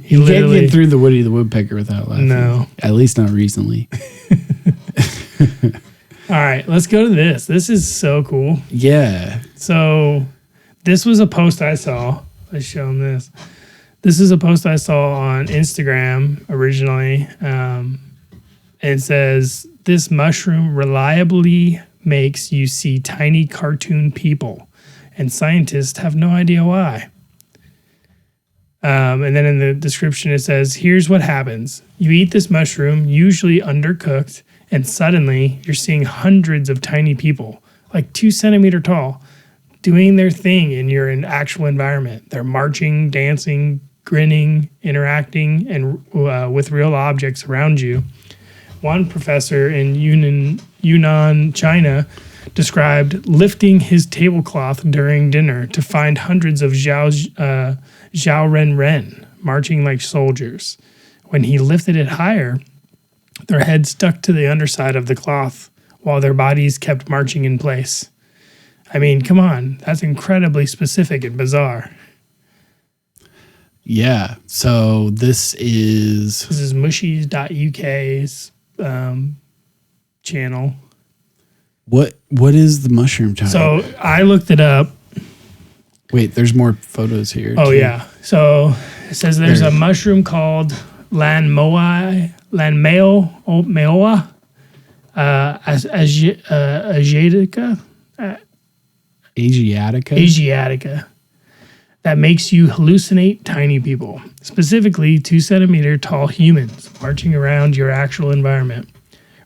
He can't get through the Woody the Woodpecker without laughing. No. At least not recently. All right, let's go to this. This is so cool. Yeah. So this was a post I saw. Let's show them this. This is a post I saw on Instagram originally. It says, this mushroom reliably makes you see tiny cartoon people, and scientists have no idea why. And then in the description it says, here's what happens. You eat this mushroom, usually undercooked, and suddenly you're seeing hundreds of tiny people, like 2 centimeters tall, doing their thing in your actual environment. They're marching, dancing, grinning, interacting, and with real objects around you. One professor in Yunnan, China, described lifting his tablecloth during dinner to find hundreds of Zhao Ren marching like soldiers. When he lifted it higher, their heads stuck to the underside of the cloth while their bodies kept marching in place. I mean, come on. That's incredibly specific and bizarre. Yeah. So this is mushies.uk's channel. What is the mushroom type? So I looked it up. Wait, there's more photos here. Oh too. yeah. So it says there's There. a mushroom called Lanmeoa, Asiatica, that makes you hallucinate tiny people, specifically 2 centimeter tall humans marching around your actual environment.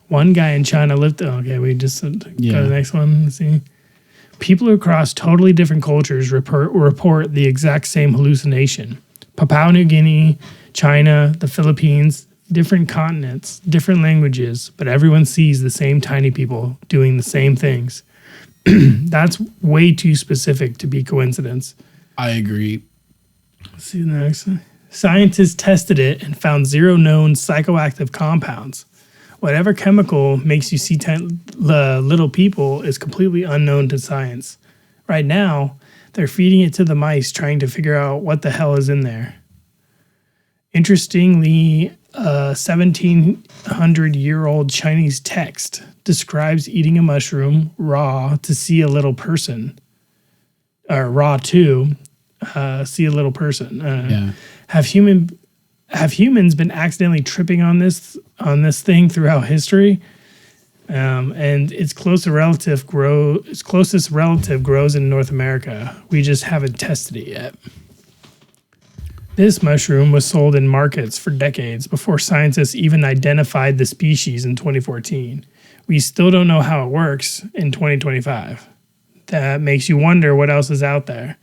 One guy in China lived. Okay, we just go to the next one. Let's see. People across totally different cultures report the exact same hallucination. Papua New Guinea, China, the Philippines, different continents, different languages, but everyone sees the same tiny people doing the same things. That's way too specific to be coincidence. I agree. Let's see the next one. Scientists tested it and found 0 known psychoactive compounds. Whatever chemical makes you see little people is completely unknown to science. Right now, they're feeding it to the mice, trying to figure out what the hell is in there. Interestingly, a 1,700-year-old Chinese text describes eating a mushroom raw to see a little person. Or raw to see a little person. Have humans been accidentally tripping on this thing throughout history? And its closest relative grows in North America. We just haven't tested it yet. This mushroom was sold in markets for decades before scientists even identified the species in 2014. We still don't know how it works in 2025. That makes you wonder what else is out there,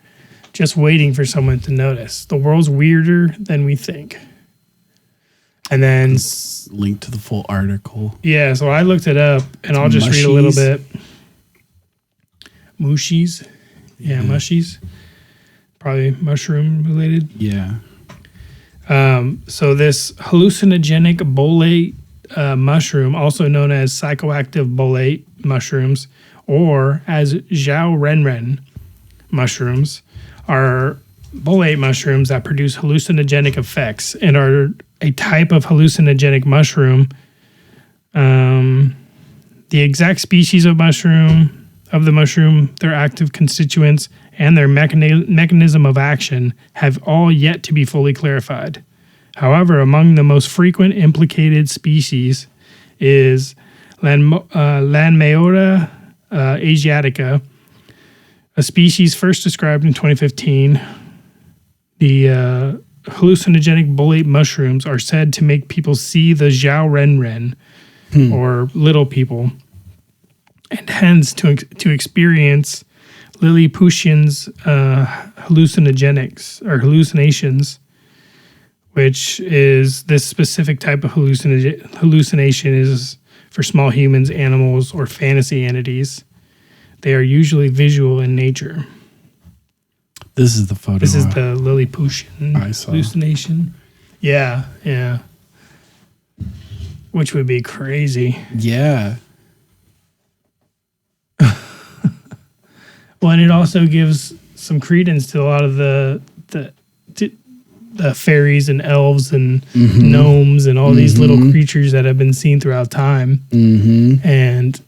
just waiting for someone to notice. The world's weirder than we think. And then link to the full article. Yeah, so I looked it up, and I'll just read a little bit. Mushies. Yeah, mushies. Probably mushroom related. Yeah. So this hallucinogenic bolate mushroom, also known as psychoactive bolate mushrooms, or as Zhao Renren mushrooms, are bolate mushrooms that produce hallucinogenic effects and are a type of hallucinogenic mushroom. The exact species of the mushroom, their active constituents, and their mechanism of action have all yet to be fully clarified. However, among the most frequent implicated species is Lanmeoda asiatica, a species first described in 2015. The hallucinogenic bolate mushrooms are said to make people see the Zhao Renren, or little people, and hence to experience Lilliputian's hallucinations, which is this specific type of hallucination is for small humans, animals, or fantasy entities. They are usually visual in nature. This is the photo. This is the Lilliputian hallucination. Yeah, yeah. Which would be crazy. Yeah. Well, and it also gives some credence to a lot of the fairies and elves and gnomes and all these little creatures that have been seen throughout time. And,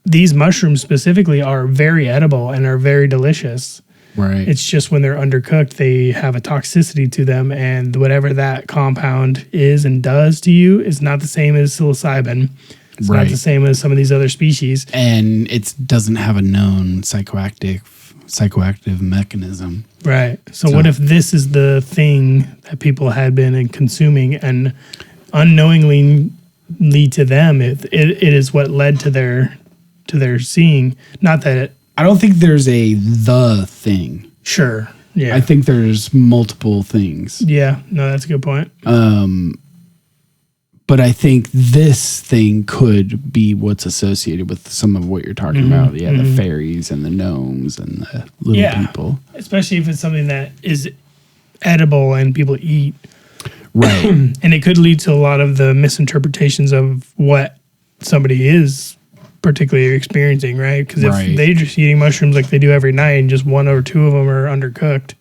these mushrooms specifically are very edible and are very delicious. Right. It's just when they're undercooked, they have a toxicity to them, and whatever that compound is and does to you is not the same as psilocybin. It's not the same as some of these other species. And it doesn't have a known psychoactive mechanism. Right. So what if this is the thing that people had been consuming, and unknowingly lead to them, it is what led to their seeing? Not that I don't think there's the thing. Sure. Yeah. I think there's multiple things. Yeah. No, that's a good point. But I think this thing could be what's associated with some of what you're talking about. Yeah, the fairies and the gnomes and the little people. Especially if it's something that is edible and people eat. Right. And it could lead to a lot of the misinterpretations of what somebody is particularly experiencing, right? Because if they're just eating mushrooms like they do every night and just 1 or 2 of them are undercooked,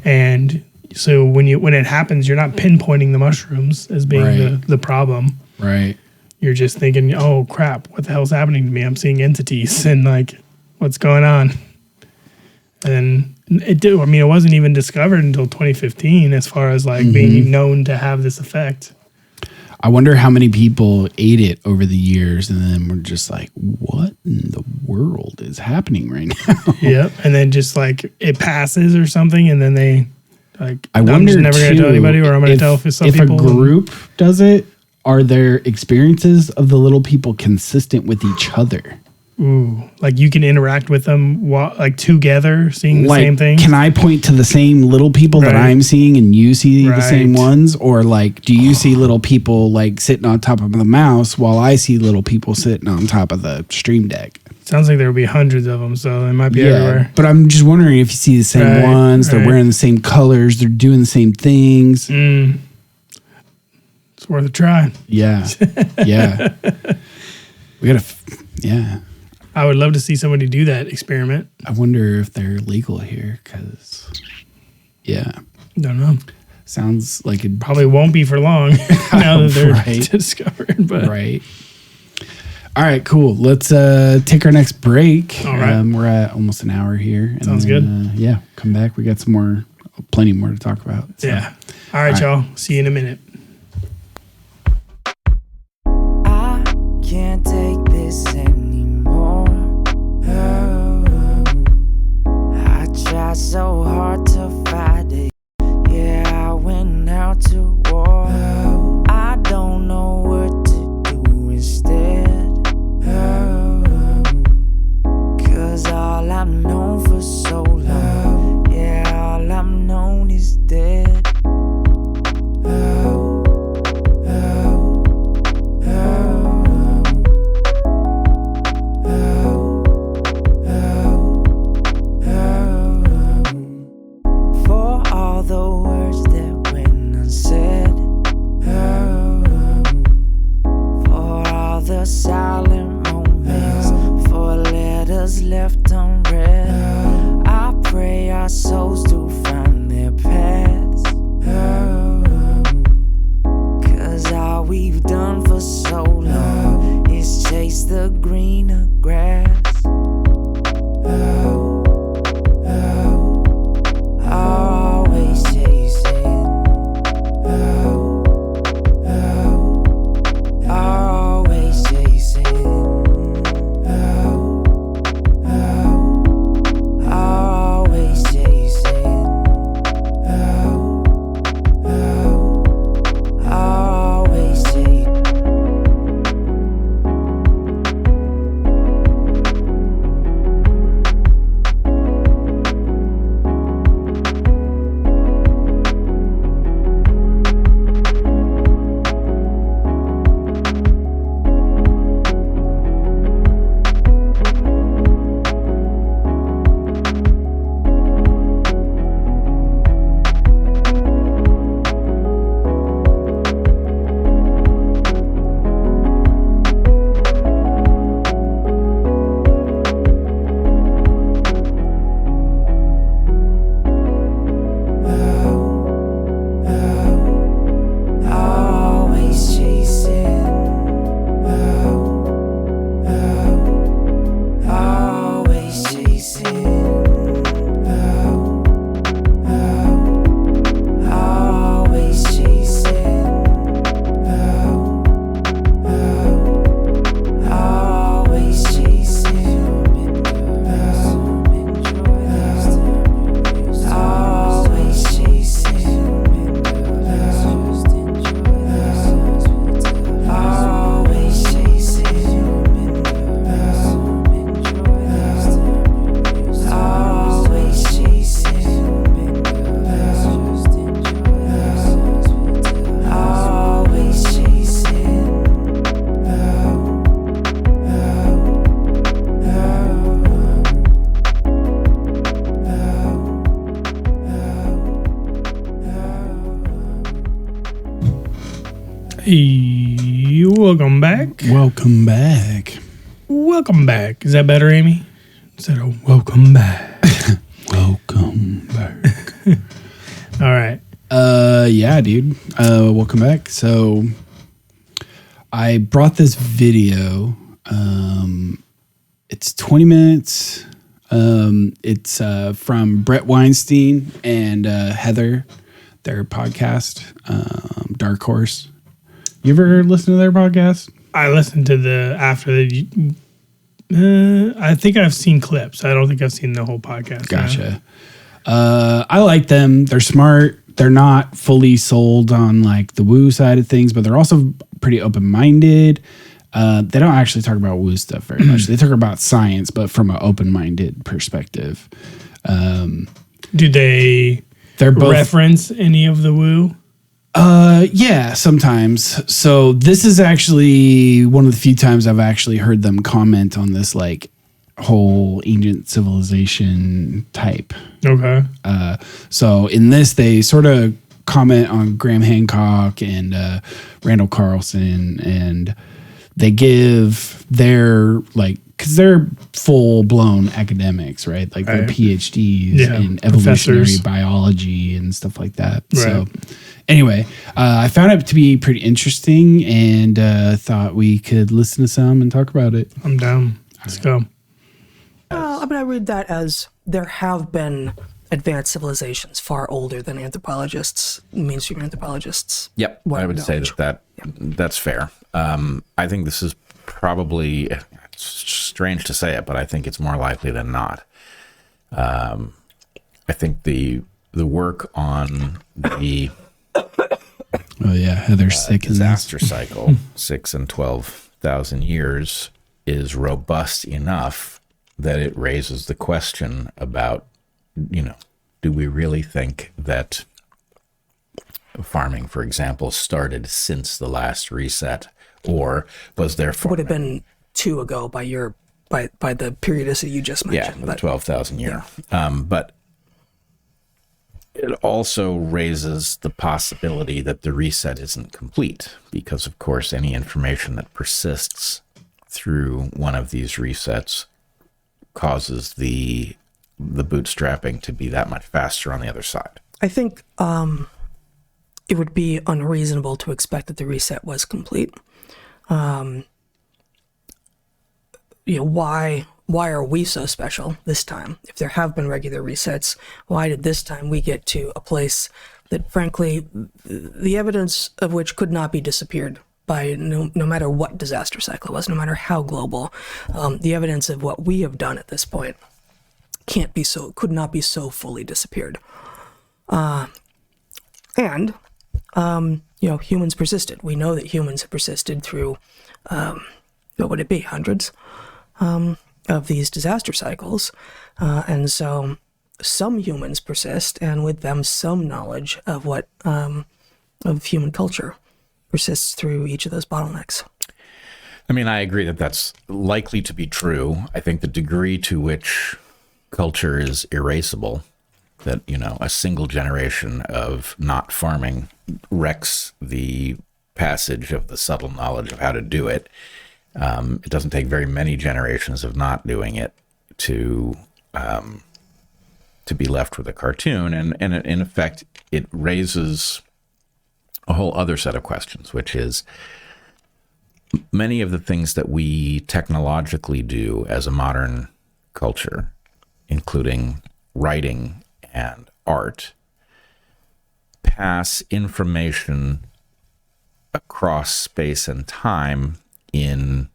and so when it happens, you're not pinpointing the mushrooms as being the problem. Right. you're just thinking, oh crap, what the hell's happening to me? I'm seeing entities and like, what's going on? And it wasn't even discovered until 2015 as far as like being known to have this effect. I wonder how many people ate it over the years and then were just like, what in the world is happening right now? Yep. And then just like it passes or something, and then they like, I I'm wonder just never going to tell too, anybody, or I'm going to tell some people. If a group does it, are their experiences of the little people consistent with each other? Ooh, like you can interact with them like together, seeing the same thing. Can I point to the same little people that I'm seeing and you see the same ones? Or like, do you see little people like sitting on top of the mouse while I see little people sitting on top of the stream deck? Sounds like there would be hundreds of them, so it might be everywhere. But I'm just wondering if you see the same ones, they're wearing the same colors, they're doing the same things. It's worth a try. Yeah. Yeah. We gotta, yeah. I would love to see somebody do that experiment. I wonder if they're legal here, because, Don't know. Sounds like it probably won't be for long now that they're discovered. But. Right. All right, cool. Let's take our next break. All right. We're at almost an hour here. And Sounds then, good. Yeah, come back. We got plenty more to talk about. So. Yeah. All right, y'all. See you in a minute. I can't take this anymore. I tried so hard to fight it. Yeah, I went out to war. I don't know what to do instead. 'Cause all I've known for so long, all I've known is dead. For all the words that went unsaid, for all the silent moments, for letters left unread, I pray our souls do find their paths. 'Cause all we've done for so long is chase the greener grass. Always chasing. Always chasing. Always chasing. Always chasing. Always chasing. Always chasing. Always chasing. Always chasing. Always chasing. Always chasing. Always chasing. Always chasing. Hey, welcome back. Welcome back. Welcome back. Is that better, Amy? Instead of welcome back. Welcome back. All right. Yeah, dude. Welcome back. So I brought this video. It's 20 minutes. It's from Brett Weinstein and Heather, their podcast, Dark Horse. You ever listen to their podcast? I listened to I think I've seen clips. I don't think I've seen the whole podcast. Gotcha. I like them. They're smart. They're not fully sold on like the woo side of things, but they're also pretty open-minded. They don't actually talk about woo stuff very much. They talk about science, but from an open-minded perspective. Do they're both reference any of the woo? Yeah, sometimes. So this is actually one of the few times I've actually heard them comment on this like whole ancient civilization type. Okay. So in this, they sort of comment on Graham Hancock and Randall Carlson, and they give their like, because they're full blown academics, right? Like they're PhDs in evolutionary biology and stuff like that. Right. So anyway, I found it to be pretty interesting and thought we could listen to some and talk about it. I'm down. Let's go. I mean, I read that as there have been advanced civilizations far older than anthropologists, mainstream anthropologists. Yep, I would say that's fair. I think this is probably, it's strange to say it, but I think it's more likely than not. I think the work on the Heather's sick disaster cycle, 6,000 and 12,000 years, is robust enough that it raises the question about, do we really think that farming, for example, started since the last reset, or was there? It would have been 2 ago by the periodicity you just mentioned. Yeah, 12,000 years. Yeah. But it also raises the possibility that the reset isn't complete, because of course any information that persists through one of these resets causes the bootstrapping to be that much faster on the other side. I think it would be unreasonable to expect that the reset was complete. Why are we so special this time? If there have been regular resets, why did this time we get to a place that, frankly, the evidence of which could not be disappeared by no matter what disaster cycle it was, no matter how global, the evidence of what we have done at this point could not be so fully disappeared. And humans persisted. We know that humans have persisted through, what would it be, hundreds of these disaster cycles. And so some humans persist, and with them some knowledge of what, of human culture persists through each of those bottlenecks. I mean, I agree that that's likely to be true. I think the degree to which culture is erasable, that, a single generation of not farming wrecks the passage of the subtle knowledge of how to do it. It doesn't take very many generations of not doing it to be left with a cartoon. And in effect, it raises a whole other set of questions, which is many of the things that we technologically do as a modern culture, including writing and art, pass information across space and time in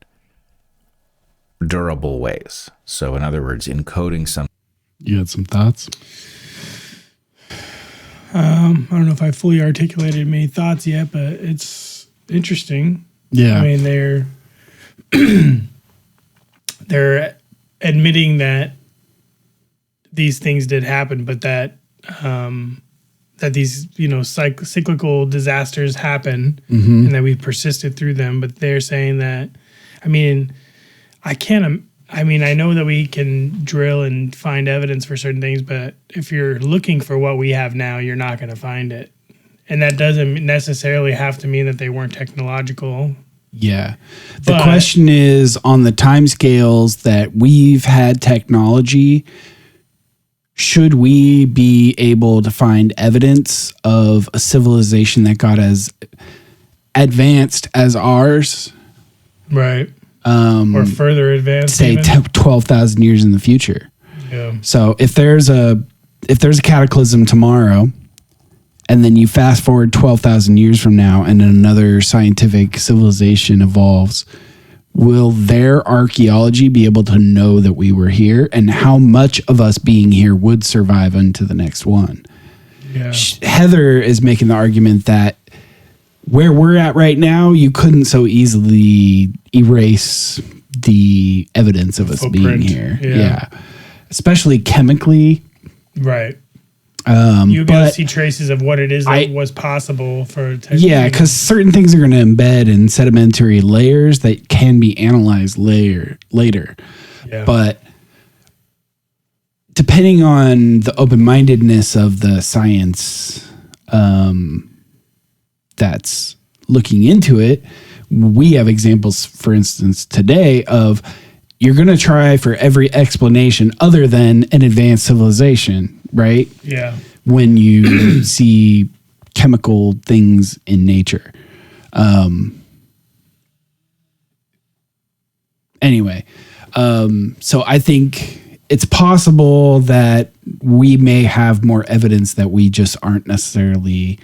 durable ways. So in other words, encoding some... You had some thoughts? I don't know if I fully articulated many thoughts yet, but it's interesting. Yeah. I mean, they're admitting that these things did happen, but that these, cyclical disasters happen, and that we persisted through them. But they're saying that, I know that we can drill and find evidence for certain things, but if you're looking for what we have now, you're not going to find it. And that doesn't necessarily have to mean that they weren't technological. Yeah. The question is, on the timescales that we've had technology, should we be able to find evidence of a civilization that got as advanced as ours, Right. Or further advanced. say 12,000 years in the future. Yeah. So if there's a cataclysm tomorrow, and then you fast forward 12,000 years from now, and another scientific civilization evolves, will their archaeology be able to know that we were here, and how much of us being here would survive into the next one? Yeah. Heather is making the argument that where we're at right now, you couldn't so easily erase the evidence of us being here. Yeah. Especially chemically. Right. You'll be able to but see traces of what it is that was possible for. yeah, because certain things are going to embed in sedimentary layers that can be analyzed later. Yeah. But depending on the open-mindedness of the science that's looking into it, we have examples, for instance, today of you're going to try for every explanation other than an advanced civilization, right? Yeah. When you see chemical things in nature. Anyway, so I think it's possible that we may have more evidence that we just aren't necessarily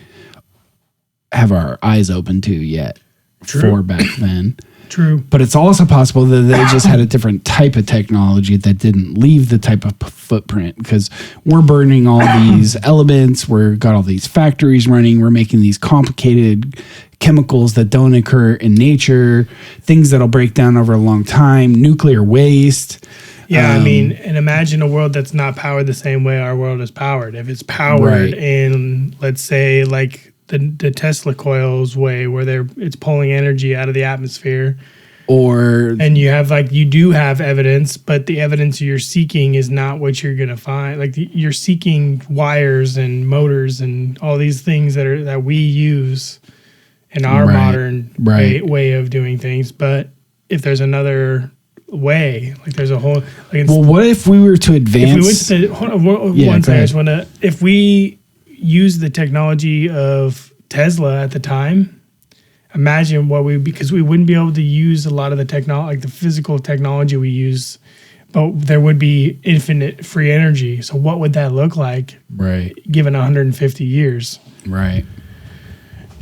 have our eyes open to yet. True. For back then. True. But it's also possible that they just had a different type of technology that didn't leave the type of footprint, because we're burning all these elements. We've got all these factories running. We're making these complicated chemicals that don't occur in nature, things that'll break down over a long time, nuclear waste. Yeah, I mean, and imagine a world that's not powered the same way our world is powered. If it's powered in, let's say, like the Tesla coils way, where it's pulling energy out of the atmosphere, and you do have evidence, but the evidence you're seeking is not what you're gonna find. Like you're seeking wires and motors and all these things that we use in our modern way of doing things. But if there's another way, like there's a whole. Well, what if we were to advance? If we use the technology of Tesla at the time, imagine because we wouldn't be able to use a lot of the technology, like the physical technology we use, but there would be infinite free energy. So what would that look like? Right. Given 150 years. Right.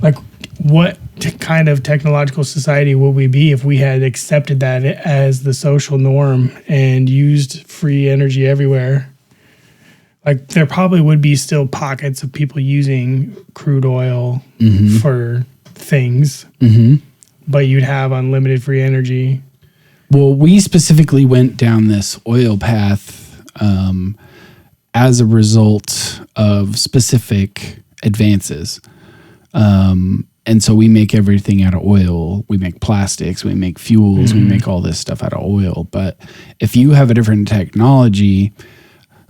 Like what kind of technological society would we be if we had accepted that as the social norm and used free energy everywhere? Like there probably would be still pockets of people using crude oil for things, but you'd have unlimited free energy. Well, we specifically went down this oil path as a result of specific advances. And so we make everything out of oil. We make plastics, we make fuels, we make all this stuff out of oil. But if you have a different technology,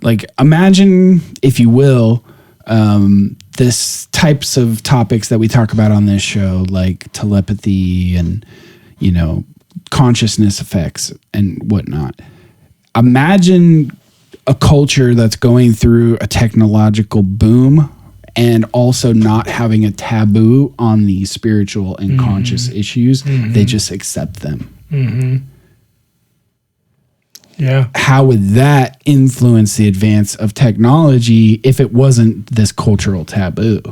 like imagine, if you will, this types of topics that we talk about on this show, like telepathy and, consciousness effects and whatnot. Imagine a culture that's going through a technological boom and also not having a taboo on the spiritual and conscious issues. They just accept them. Yeah. How would that influence the advance of technology if it wasn't this cultural taboo?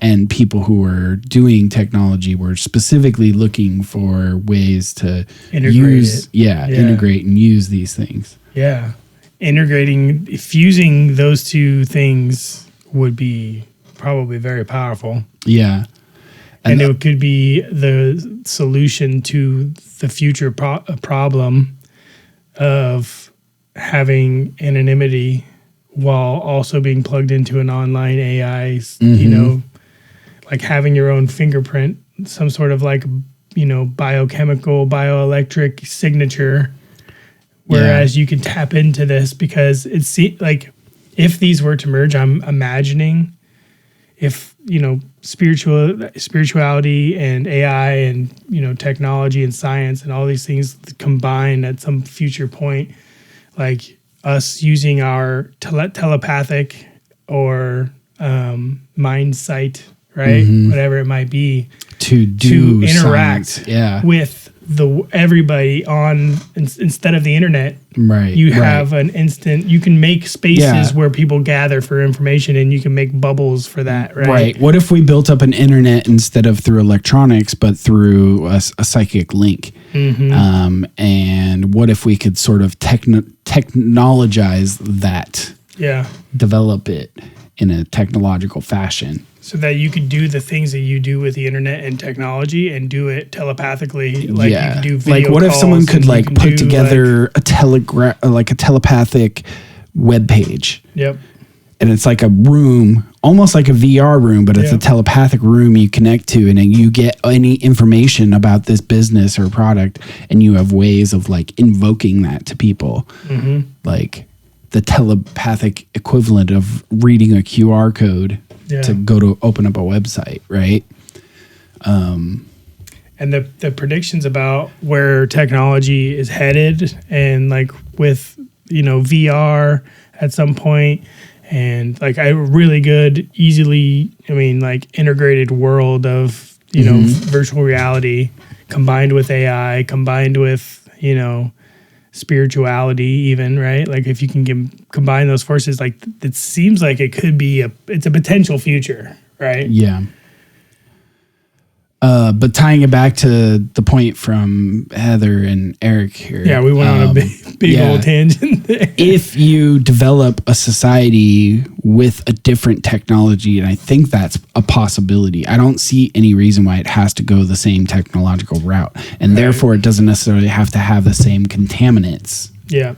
And people who were doing technology were specifically looking for ways to integrate and use these things. Yeah. Fusing those two things would be probably very powerful. Yeah. And it could be the solution to the future problem of having anonymity while also being plugged into an online AI, like having your own fingerprint, some sort of biochemical, bioelectric signature. Whereas you can tap into this because it's like if these were to merge, I'm imagining if, spirituality and AI and, technology and science and all these things combined at some future point, like us using our telepathic or mind sight right? Whatever it might be, to interact science. with everybody on instead of the internet. Right. You have an instant, you can make spaces where people gather for information, and you can make bubbles for that, right? Right. What if we built up an internet instead of through electronics, but through a psychic link? And what if we could sort of technologize that? Yeah. Develop it in a technological fashion. So that you could do the things that you do with the internet and technology and do it telepathically. Like you could do video like what if someone could like put together a telepathic web page? Yep. And it's like a room, almost like a VR room, but it's a telepathic room you connect to, and then you get any information about this business or product, and you have ways of like invoking that to people. Like the telepathic equivalent of reading a QR code to go to open up a website, right? And the predictions about where technology is headed, and like with, you know, VR at some point, and like a really good, easily, I mean, like integrated world of, you know, virtual reality combined with AI, combined with, you know, spirituality even, right? Like if you can combine those forces, like it seems like it could be it's a potential future, right? Yeah. But tying it back to the point from Heather and Eric here. Yeah, we went on a big old tangent there. If you develop a society with a different technology, and I think that's a possibility, I don't see any reason why it has to go the same technological route. And therefore, it doesn't necessarily have to have the same contaminants. Yeah.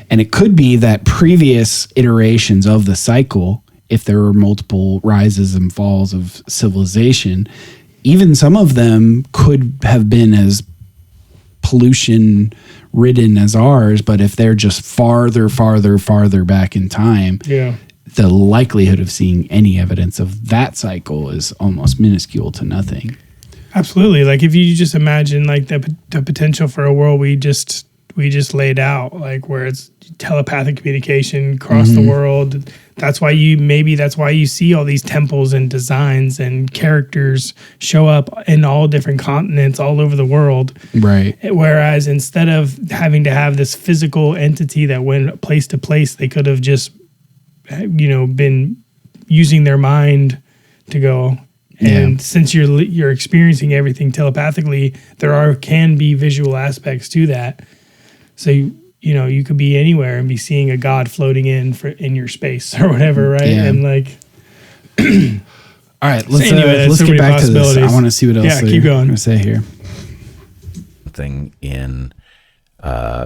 And it could be that previous iterations of the cycle, if there were multiple rises and falls of civilization, even some of them could have been as pollution ridden as ours, but if they're just farther back in time, the likelihood of seeing any evidence of that cycle is almost minuscule to nothing. Absolutely. Like if you just imagine like the potential for a world we just laid out, like where it's telepathic communication across the world. That's why you see all these temples and designs and characters show up in all different continents all over the world. Right. Whereas instead of having to have this physical entity that went place to place, they could have just, you know, been using their mind to go. And since you're experiencing everything telepathically, can be visual aspects to that. So you know, you could be anywhere and be seeing a god floating in your space or whatever, right? Yeah. And like, all right, let's get back to this. I want to see what else. Yeah, keep going. Say here. Thing in,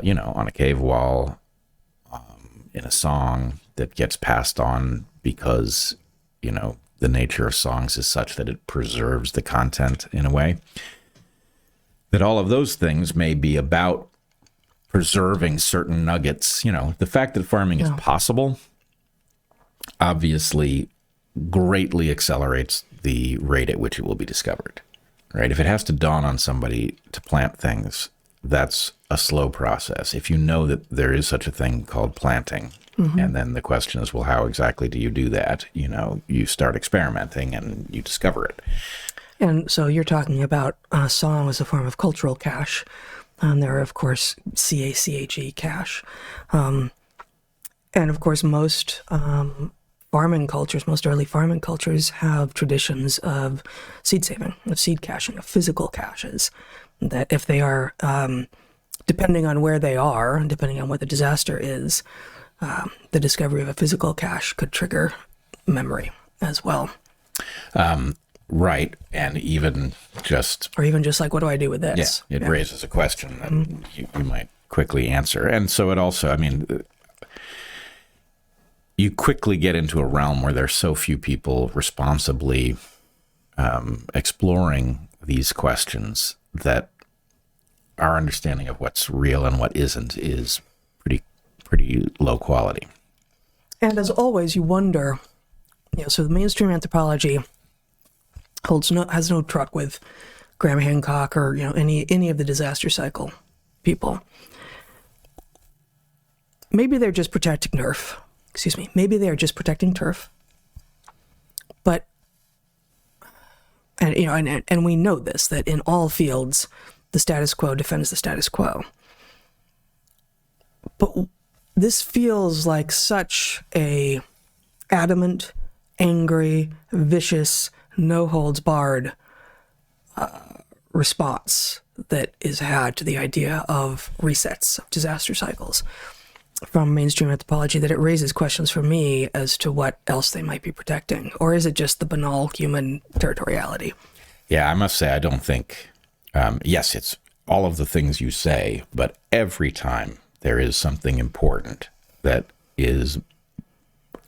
you know, on a cave wall, in a song that gets passed on because, you know, the nature of songs is such that it preserves the content in a way. That all of those things may be about preserving certain nuggets. You know, the fact that farming is possible obviously greatly accelerates the rate at which it will be discovered, right? If it has to dawn on somebody to plant things, that's a slow process. If you know that there is such a thing called planting, and then the question is, well, how exactly do you do that? You know, you start experimenting and you discover it. And so you're talking about song as a form of cultural cache. There are, of course, CACHE cache. And, of course, most farming cultures, most early farming cultures have traditions of seed saving, of seed caching, of physical caches, that if they are, depending on where they are and depending on what the disaster is, the discovery of a physical cache could trigger memory as well. Right, and even just like, what do I do with this? Yeah, it raises a question that you might quickly answer. And so it also, I mean, you quickly get into a realm where there's so few people responsibly exploring these questions that our understanding of what's real and what isn't is pretty low quality. And as always, you wonder, you know, so the mainstream anthropology has no truck with Graham Hancock or, you know, any of the disaster cycle people. Maybe they're just protecting Maybe they are just protecting turf. But And and we know this, that in all fields, the status quo defends the status quo. But this feels like such a adamant, angry, vicious, no-holds-barred response that is had to the idea of resets, of disaster cycles from mainstream anthropology, that it raises questions for me as to what else they might be protecting. Or is it just the banal human territoriality? Yeah, I must say, I don't think, yes, it's all of the things you say, but every time there is something important that is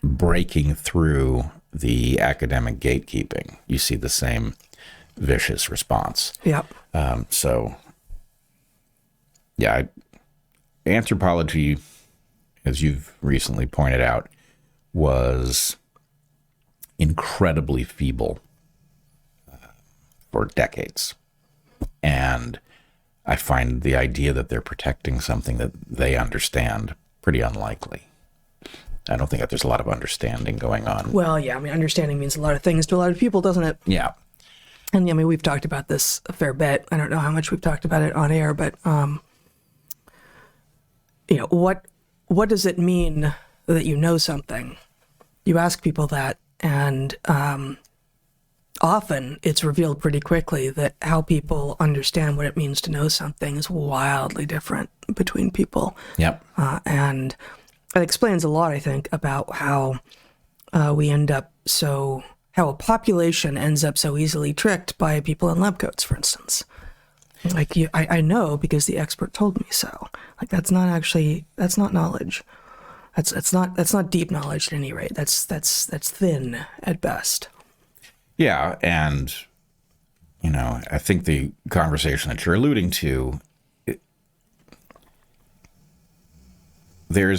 breaking through the academic gatekeeping, you see the same vicious response. Yep. Anthropology, as you've recently pointed out, was incredibly feeble for decades. And I find the idea that they're protecting something that they understand pretty unlikely. I don't think that there's a lot of understanding going on. Well, yeah, I mean, understanding means a lot of things to a lot of people, doesn't it? Yeah. And I mean, we've talked about this a fair bit. I don't know how much we've talked about it on air, but what does it mean that you know something? You ask people that, and often it's revealed pretty quickly that how people understand what it means to know something is wildly different between people. Yep. And it explains a lot, I think, about how how a population ends up so easily tricked by people in lab coats, for instance. Like, I know because the expert told me so. Like, that's not knowledge. That's not deep knowledge at any rate. That's thin at best. Yeah, and I think the conversation that you're alluding to, there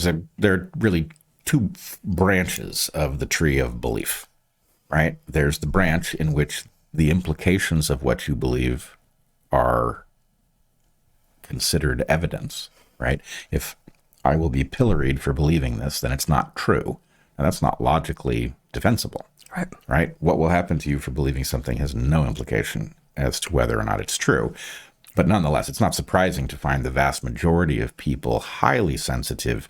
are really two branches of the tree of belief, right? There's the branch in which the implications of what you believe are considered evidence, right? If I will be pilloried for believing this, then it's not true. And that's not logically defensible. Right? What will happen to you for believing something has no implication as to whether or not it's true. But nonetheless, it's not surprising to find the vast majority of people highly sensitive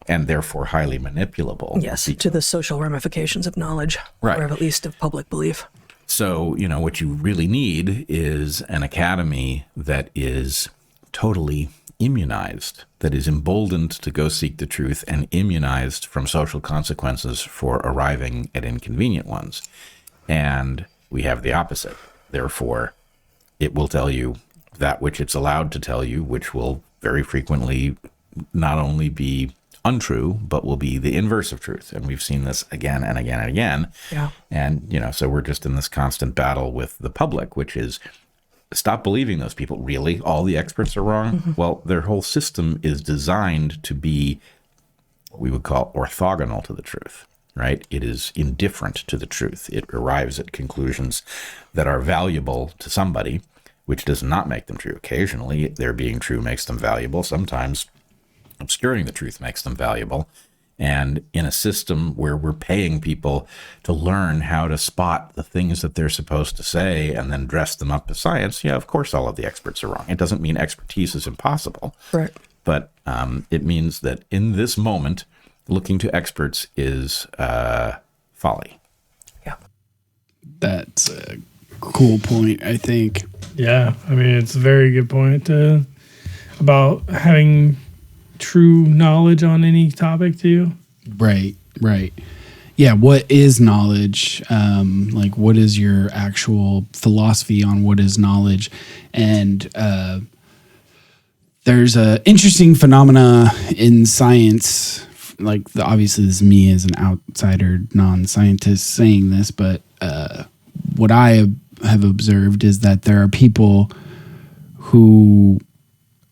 and therefore highly manipulable. Yes, to the social ramifications of knowledge, right, or at least of public belief. So, what you really need is an academy that is totally immunized, that is emboldened to go seek the truth and immunized from social consequences for arriving at inconvenient ones. And we have the opposite. Therefore, it will tell you that which it's allowed to tell you, which will very frequently not only be untrue, but will be the inverse of truth. And we've seen this again and again and again. Yeah. And, so we're just in this constant battle with the public, which is, stop believing those people. Really? All the experts are wrong? Mm-hmm. Well, their whole system is designed to be what we would call orthogonal to the truth, right? It is indifferent to the truth. It arrives at conclusions that are valuable to somebody, which does not make them true. Occasionally, their being true makes them valuable. Sometimes obscuring the truth makes them valuable. And in a system where we're paying people to learn how to spot the things that they're supposed to say and then dress them up as science, yeah, of course all of the experts are wrong. It doesn't mean expertise is impossible. Right. But it means that in this moment, looking to experts is folly. Yeah. That's a cool point, I think. Yeah, I mean, it's a very good point about having true knowledge on any topic too. Right. Yeah, what is knowledge? Like, what is your actual philosophy on what is knowledge? And there's a interesting phenomena in science. Like, obviously, this is me as an outsider, non-scientist saying this, but what I have observed is that there are people who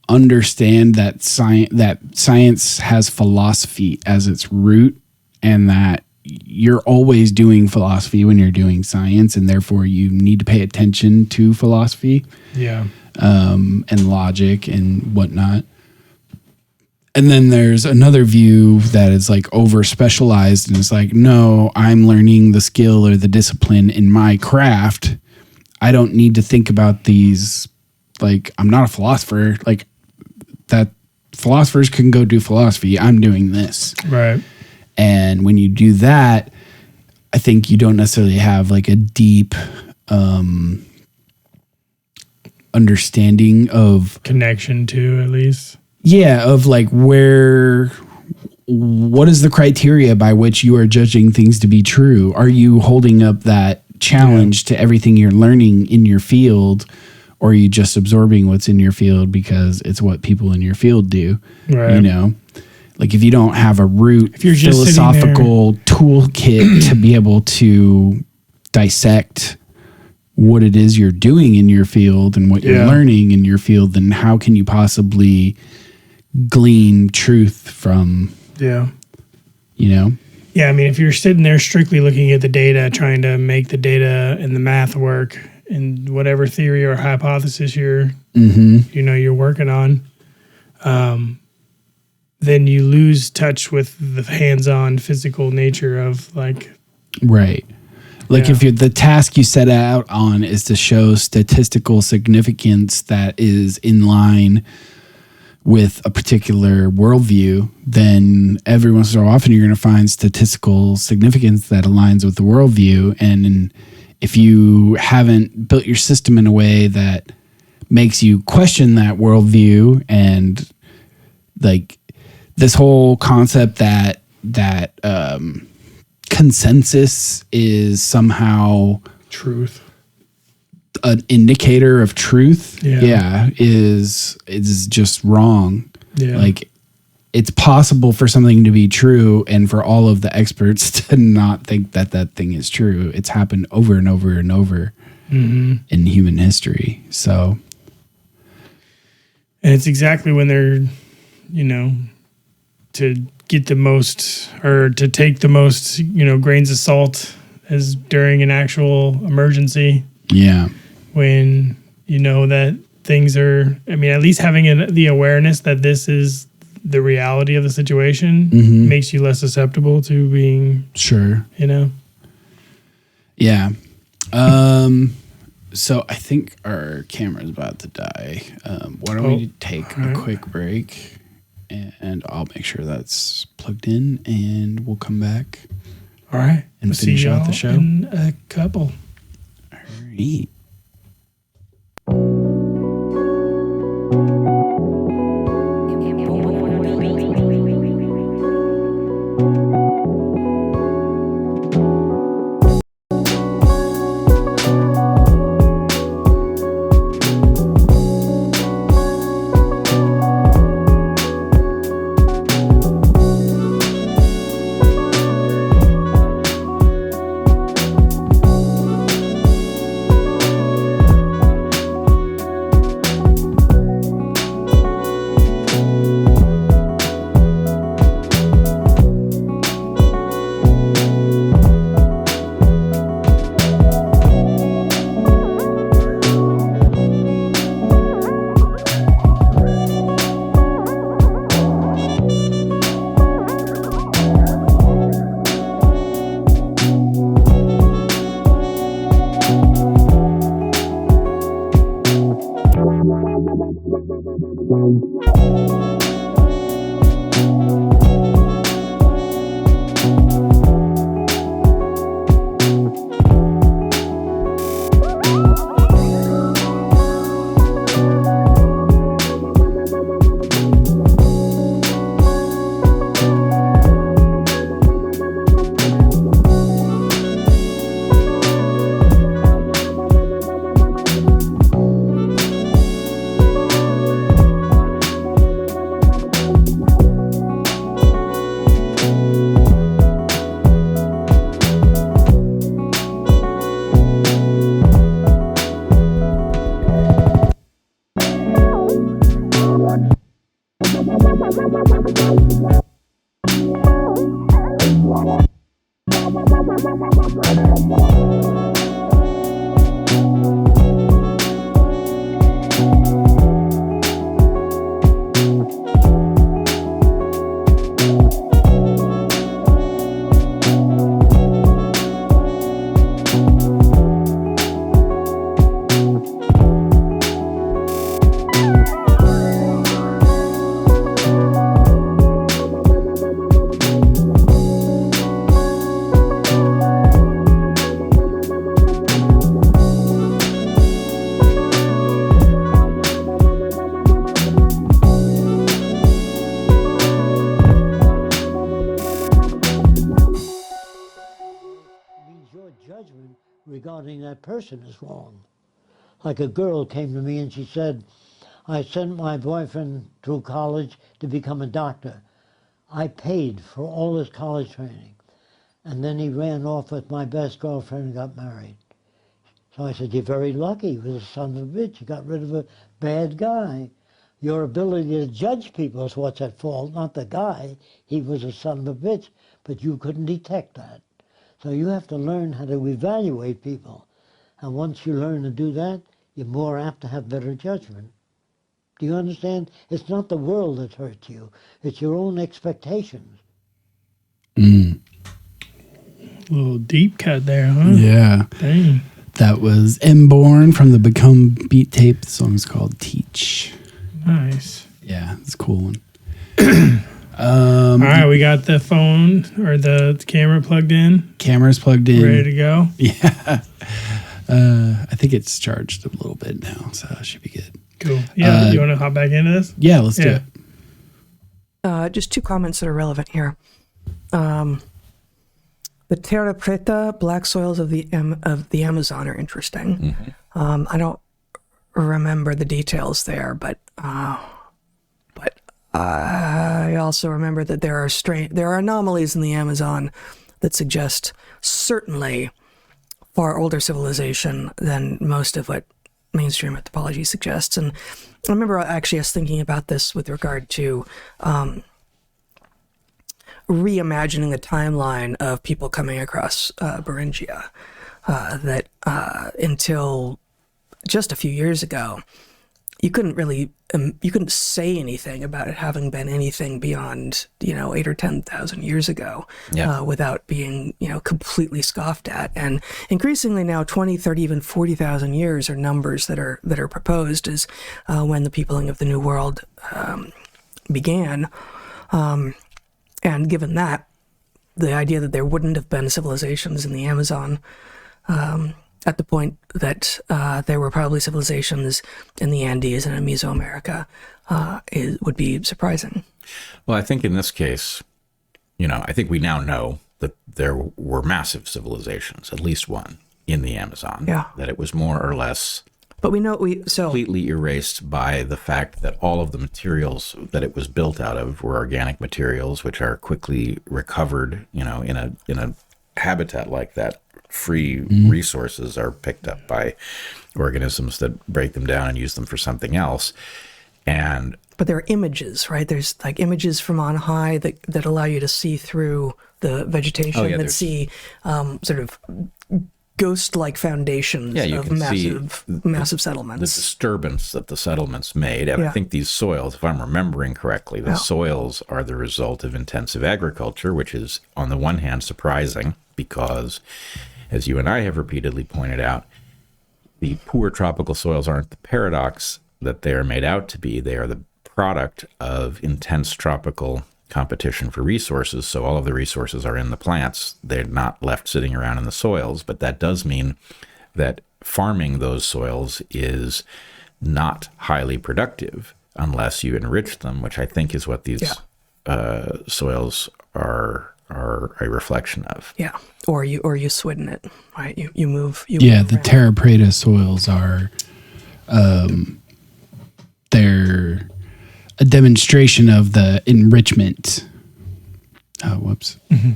understand that science has philosophy as its root, and that you're always doing philosophy when you're doing science, and therefore you need to pay attention to philosophy, and logic and whatnot. And then there's another view that is like over specialized, and it's like, no, I'm learning the skill or the discipline in my craft, I don't need to think about these. Like, I'm not a philosopher. Like, that philosophers can go do philosophy. I'm doing this. Right. And when you do that, I think you don't necessarily have like a deep understanding of connection to, at least. Yeah, of like what is the criteria by which you are judging things to be true? Are you holding up that challenge to everything you're learning in your field, or are you just absorbing what's in your field because it's what people in your field do? Right. You know, like if you don't have a root if you're just philosophical toolkit to be able to dissect what it is you're doing in your field and what you're learning in your field, then how can you possibly glean truth from, you know? Yeah, I mean, if you're sitting there strictly looking at the data, trying to make the data and the math work in whatever theory or hypothesis you're working on, then you lose touch with the hands-on physical nature of like... Right. Like if the task you set out on is to show statistical significance that is in line with a particular worldview, then every once in so often you're going to find statistical significance that aligns with the worldview. And if you haven't built your system in a way that makes you question that worldview, and like this whole concept that consensus is somehow truth, an indicator of truth, is just wrong. Like it's possible for something to be true and for all of the experts to not think that that thing is true. It's happened over and over and over in human history. So, and it's exactly when they're, to get the most, or to take the most, grains of salt as during an actual emergency. Yeah. When you know that things are, I mean, at least having the awareness that this is the reality of the situation makes you less susceptible to being... Sure. Yeah. So I think our camera's about to die. Why don't we take a quick break, and I'll make sure that's plugged in, and we'll come back. All right. And finish out the show in a couple. All right. judgment regarding that person is wrong. Like a girl came to me and she said, I sent my boyfriend through college to become a doctor. I paid for all his college training. And then he ran off with my best girlfriend and got married. So I said, you're very lucky. He was a son of a bitch. You got rid of a bad guy. Your ability to judge people is what's at fault, not the guy. He was a son of a bitch, but you couldn't detect that. So you have to learn how to evaluate people. And once you learn to do that, you're more apt to have better judgment. Do you understand? It's not the world that hurts you. It's your own expectations. A little deep cut there, huh? Yeah. Dang. That was M.Born from the Become Beat tape. The song's called Teach. Nice. Yeah, it's a cool one. All right, we got the phone or the camera plugged in. Camera's plugged in. Ready to go? Yeah. I think it's charged a little bit now, so it should be good. Cool. Yeah, you want to hop back into this? Yeah, let's do it. Just two comments that are relevant here. The Terra Preta black soils of the Amazon are interesting. Mm-hmm. I don't remember the details there, but I also remember that there are anomalies in the Amazon that suggest certainly far older civilization than most of what mainstream anthropology suggests. And I remember actually us thinking about this with regard to reimagining the timeline of people coming across Beringia, that until just a few years ago, you couldn't say anything about it having been anything beyond 8 or 10,000 years ago, without being completely scoffed at. And increasingly now 20, 30, even 40,000 years are numbers that are proposed as when the peopling of the New World began. And given that, the idea that there wouldn't have been civilizations in the Amazon at the point that there were probably civilizations in the Andes and in Mesoamerica would be surprising. Well, I think in this case, I think we now know that there were massive civilizations, at least one, in the Amazon. Yeah. That it was more or less but completely erased by the fact that all of the materials that it was built out of were organic materials, which are quickly recovered, in a habitat like that. Free resources are picked up by organisms that break them down and use them for something else. But there are images, right? There's like images from on high that allow you to see through the vegetation, that see sort of ghost-like foundations of massive settlements. The disturbance that the settlements made. And I think these soils, if I'm remembering correctly, the soils are the result of intensive agriculture, which is on the one hand surprising because, as you and I have repeatedly pointed out, the poor tropical soils aren't the paradox that they are made out to be. They are the product of intense tropical competition for resources. So all of the resources are in the plants. They're not left sitting around in the soils. But that does mean that farming those soils is not highly productive unless you enrich them, which I think is what these soils are a reflection of. Yeah, or you swidden it, right? You move. The Terra Preta soils are, they're a demonstration of the enrichment. Oh, whoops. Mm-hmm.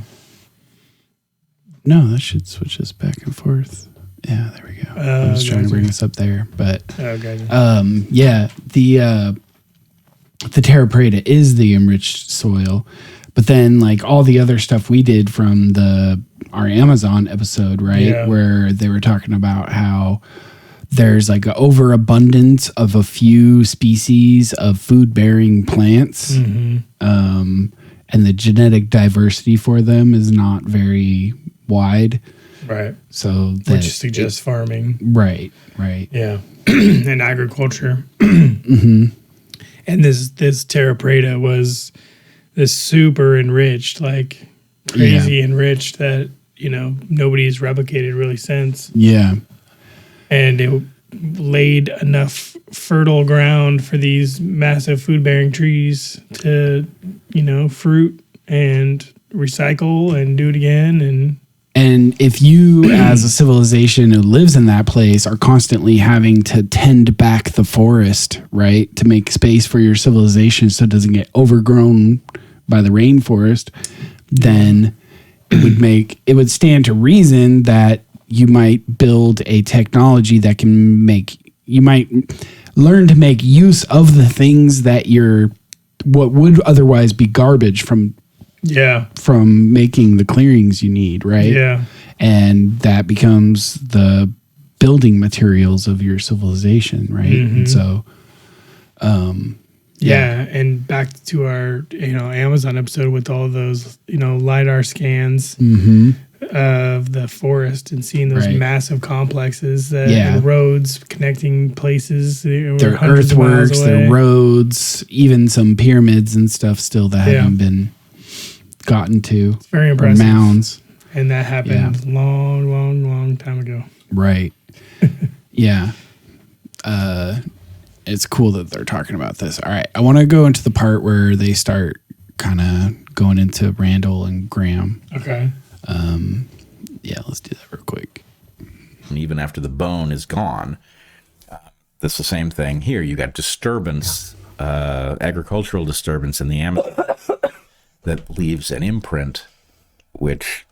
No, that should switch us back and forth. Yeah, there we go. I was trying to bring us up there, but the Terra Preta is the enriched soil. But then, like all the other stuff we did from our Amazon episode, right, Yeah. where they were talking about how there's like an overabundance of a few species of food-bearing plants, and the genetic diversity for them is not very wide. Right. So which suggests farming. Right. Yeah. And agriculture. And this Terra Preta was this super enriched, like crazy enriched that, nobody's replicated really since. Yeah. And it laid enough fertile ground for these massive food-bearing trees to, fruit and recycle and do it again. And And if you, as a civilization who lives in that place, are constantly having to tend back the forest, right, to make space for your civilization so it doesn't get overgrown by the rainforest, then it would stand to reason that you might build a technology that you might learn to make use of the things that what would otherwise be garbage from making the clearings you need, right? Yeah. And that becomes the building materials of your civilization, right? Mm-hmm. And so, and back to our, Amazon episode with all those, LiDAR scans of the forest and seeing those massive complexes and roads connecting places. Their earthworks, their roads, even some pyramids and stuff still that haven't been gotten to. It's very impressive. Mounds. And that happened long time ago. Right. Yeah. It's cool that they're talking about this. All right. I want to go into the part where they start kind of going into Randall and Graham. Okay. Let's do that real quick. And even after the bone is gone, that's the same thing here. You got disturbance, agricultural disturbance in the Amazon that leaves an imprint, which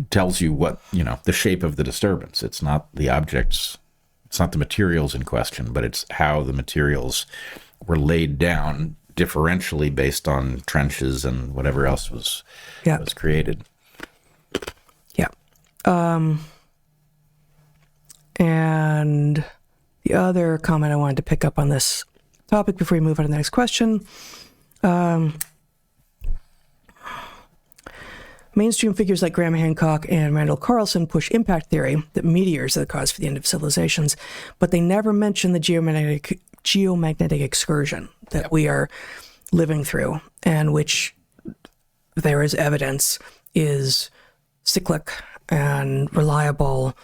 tells you what, the shape of the disturbance. It's not the objects, it's not the materials in question, but it's how the materials were laid down differentially based on trenches and whatever else was created. Yeah. And the other comment I wanted to pick up on this topic before we move on to the next question. Mainstream figures like Graham Hancock and Randall Carlson push impact theory that meteors are the cause for the end of civilizations, but they never mention the geomagnetic excursion that we are living through, and which there is evidence is cyclic and reliable,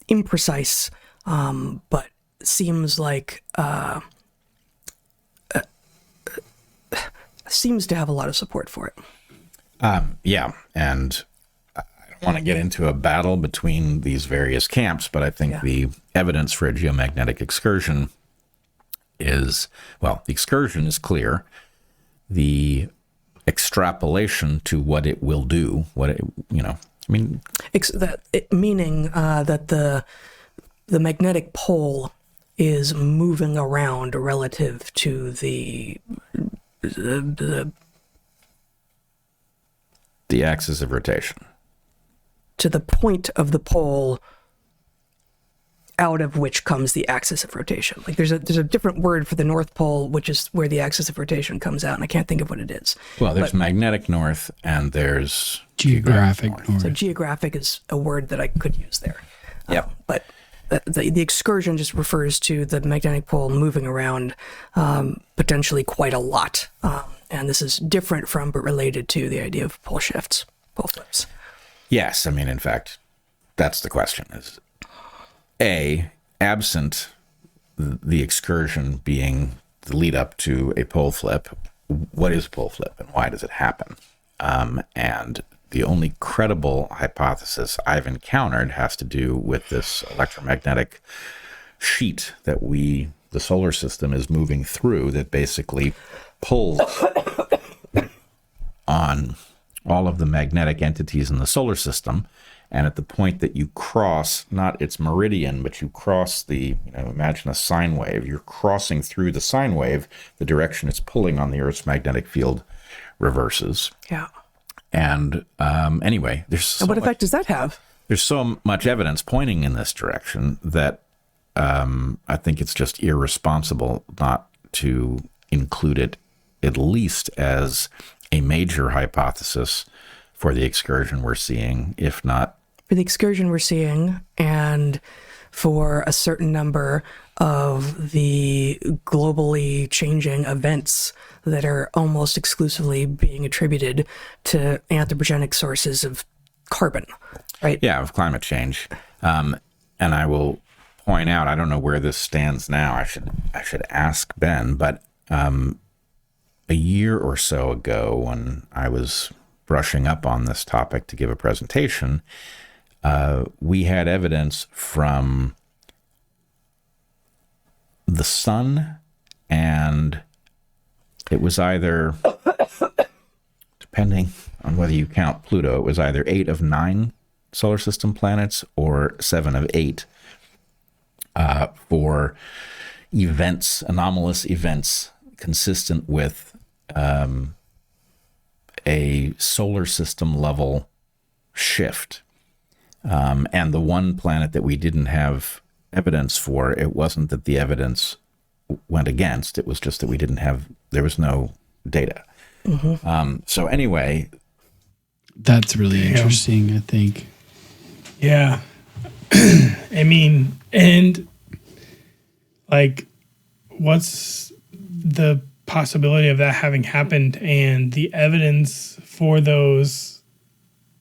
imprecise, but seems like seems to have a lot of support for it. And I don't want to get into a battle between these various camps, but I think the evidence for a geomagnetic excursion is, the excursion is clear. The extrapolation to what it will do, meaning that the magnetic pole is moving around relative to the axis of rotation, to the point of the pole out of which comes the axis of rotation. Like there's a different word for the North Pole, which is where the axis of rotation comes out, and I can't think of what it is. Well, there's magnetic north and there's geographic north. So geographic is a word that I could use there. But the excursion just refers to the magnetic pole moving around potentially quite a lot. And this is different from, but related to, the idea of pole shifts, pole flips. Yes, in fact, that's the question. Is absent the excursion being the lead up to a pole flip, what is a pole flip and why does it happen? And the only credible hypothesis I've encountered has to do with this electromagnetic sheet that the solar system is moving through, that basically pulls on all of the magnetic entities in the solar system. And at the point that you cross, not its meridian, but you cross imagine a sine wave, you're crossing through the sine wave, the direction it's pulling on the Earth's magnetic field reverses. Yeah. And anyway, what effect does that have? There's so much evidence pointing in this direction that I think it's just irresponsible not to include it at least as a major hypothesis for the excursion we're seeing, if not for the excursion we're seeing, and for a certain number of the globally changing events that are almost exclusively being attributed to anthropogenic sources of carbon, right? Yeah, of climate change. And I will point out, I don't know where this stands now. I should ask Ben, but a year or so ago, when I was brushing up on this topic to give a presentation, we had evidence from the sun, and it was either, depending on whether you count Pluto, it was either 8 of 9 solar system planets or 7 of 8 for events, anomalous events consistent with a solar system level shift. And the one planet that we didn't have evidence for, it wasn't that the evidence went against, it was just that there was no data. So anyway. That's really interesting, I think. Yeah. I mean, and like, what's the possibility of that having happened, and the evidence for those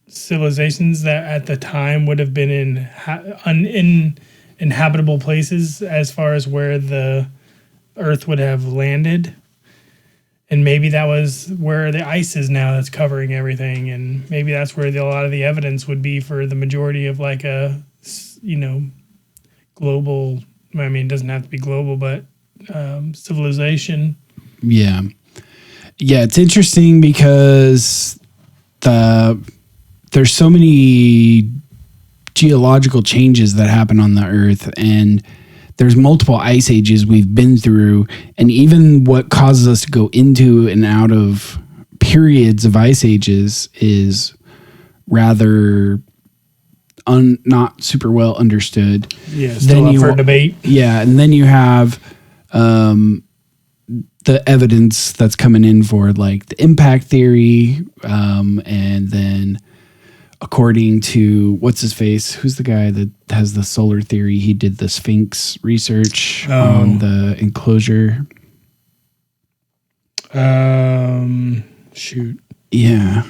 civilizations that at the time would have been in inhabitable places as far as where the Earth would have landed? And maybe that was where the ice is now that's covering everything. And maybe that's where a lot of the evidence would be for the majority of like a, global, I mean, it doesn't have to be global, but civilization. Yeah. Yeah, it's interesting because there's so many geological changes that happen on the Earth, and there's multiple ice ages we've been through, and even what causes us to go into and out of periods of ice ages is rather not super well understood. Yeah, still up for debate. Yeah, and then you have the evidence that's coming in for like the impact theory, and then according to what's his face, who's the guy that has the solar theory? He did the Sphinx research on the enclosure. Shoot. Yeah.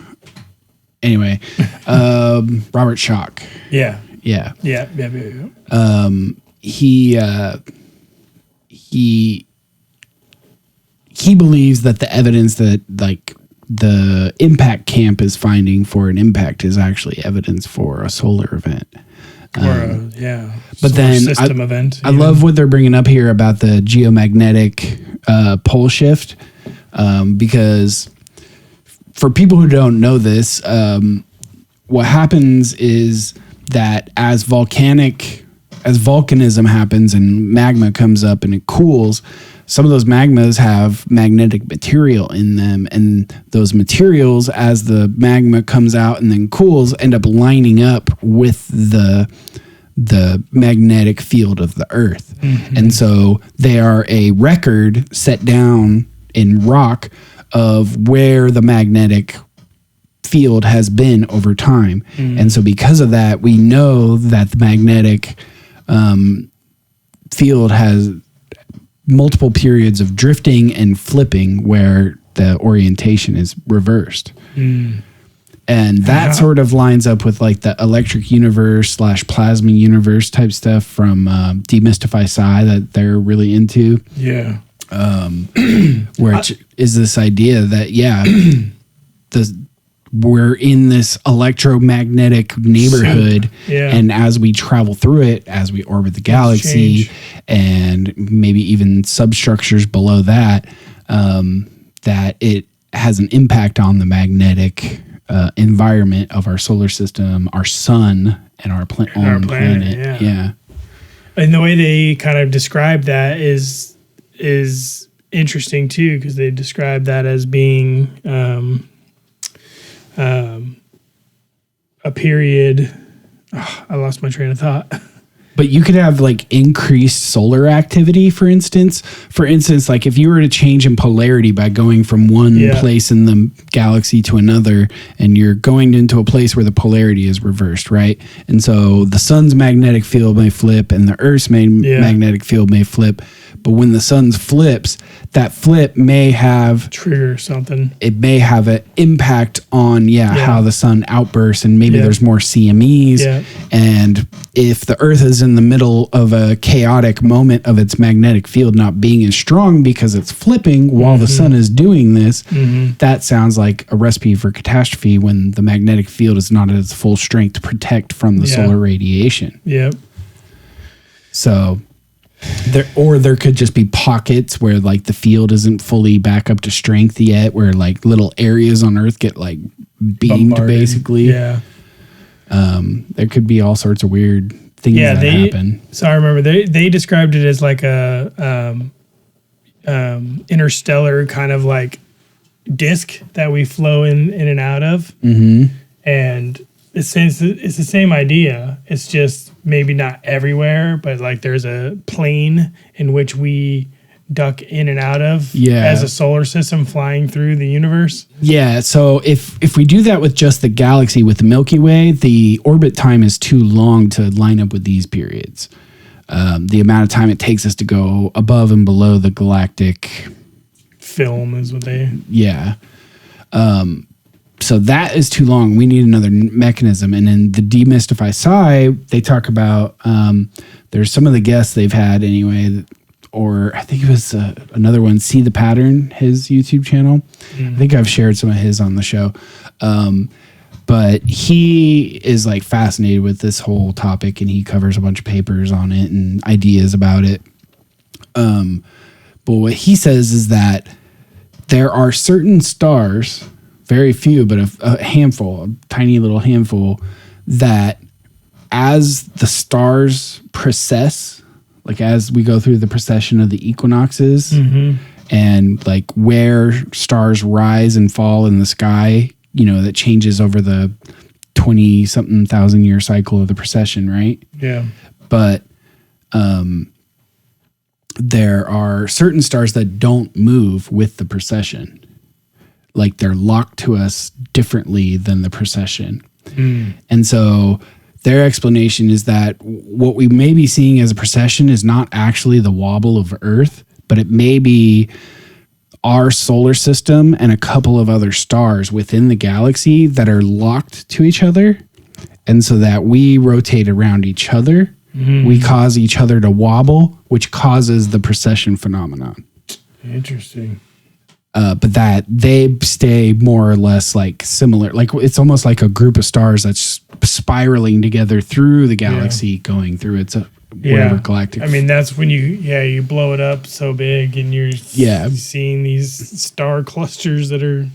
Anyway, Robert Schoch. Yeah. Yeah. Yeah. He believes that the evidence that like the impact camp is finding for an impact is actually evidence for a solar event. But then system event. I love what they're bringing up here about the geomagnetic pole shift, because for people who don't know this, what happens is that as volcanism happens and magma comes up and it cools, some of those magmas have magnetic material in them, and those materials, as the magma comes out and then cools, end up lining up with the magnetic field of the Earth. Mm-hmm. And so they are a record set down in rock of where the magnetic field has been over time. Mm-hmm. And so because of that, we know that the magnetic field has multiple periods of drifting and flipping where the orientation is reversed. And that sort of lines up with like the electric universe / plasma universe type stuff from Demystify Psi that they're really into. Yeah. Where it is this idea that, we're in this electromagnetic neighborhood, and as we travel through it, as we orbit the galaxy, and maybe even substructures below that, that it has an impact on the magnetic environment of our solar system, our sun, and our planet. Yeah. And the way they kind of describe that is interesting too, because they describe that as being a period. I lost my train of thought. But you could have like increased solar activity, for instance. Like if you were to change in polarity by going from one place in the galaxy to another, and you're going into a place where the polarity is reversed, right? And so the sun's magnetic field may flip and the Earth's magnetic field may flip. But when the sun flips, that flip may have trigger something. It may have an impact on how the sun outbursts, and maybe there's more CMEs. Yeah. And if the Earth is is in the middle of a chaotic moment of its magnetic field not being as strong because it's flipping while the sun is doing this, that sounds like a recipe for catastrophe when the magnetic field is not at its full strength to protect from the solar radiation. Yep. So there could just be pockets where like the field isn't fully back up to strength yet, where like little areas on Earth get like beamed basically. Yeah. There could be all sorts of weird things that happen. So I remember they described it as like a interstellar kind of like disk that we flow in and out of. And it's the same idea. It's just maybe not everywhere, but like there's a plane in which we duck in and out of as a solar system flying through the universe. Yeah, so if we do that with just the galaxy, with the Milky Way, the orbit time is too long to line up with these periods. The amount of time it takes us to go above and below the galactic film is what they... Yeah. So that is too long. We need another mechanism. And in the Demystify Psi, they talk about, there's some of the guests they've had anyway, or I think it was another one, See the Pattern, his YouTube channel. I think I've shared some of his on the show. But he is like fascinated with this whole topic, and he covers a bunch of papers on it and ideas about it. But what he says is that there are certain stars, very few, but a handful, a tiny little handful, that as the stars precess, like as we go through the precession of the equinoxes, and like where stars rise and fall in the sky, you know, that changes over the 20-something thousand year cycle of the precession, right? Yeah. But there are certain stars that don't move with the precession. Like they're locked to us differently than the precession. And so their explanation is that what we may be seeing as a precession is not actually the wobble of Earth, but it may be our solar system and a couple of other stars within the galaxy that are locked to each other. And so that we rotate around each other, we cause each other to wobble, which causes the precession phenomenon. Interesting. But that they stay more or less like similar. Like it's almost like a group of stars that's spiraling together through the galaxy, going through its whatever galactic. I mean, that's when you blow it up so big and you're seeing these star clusters that are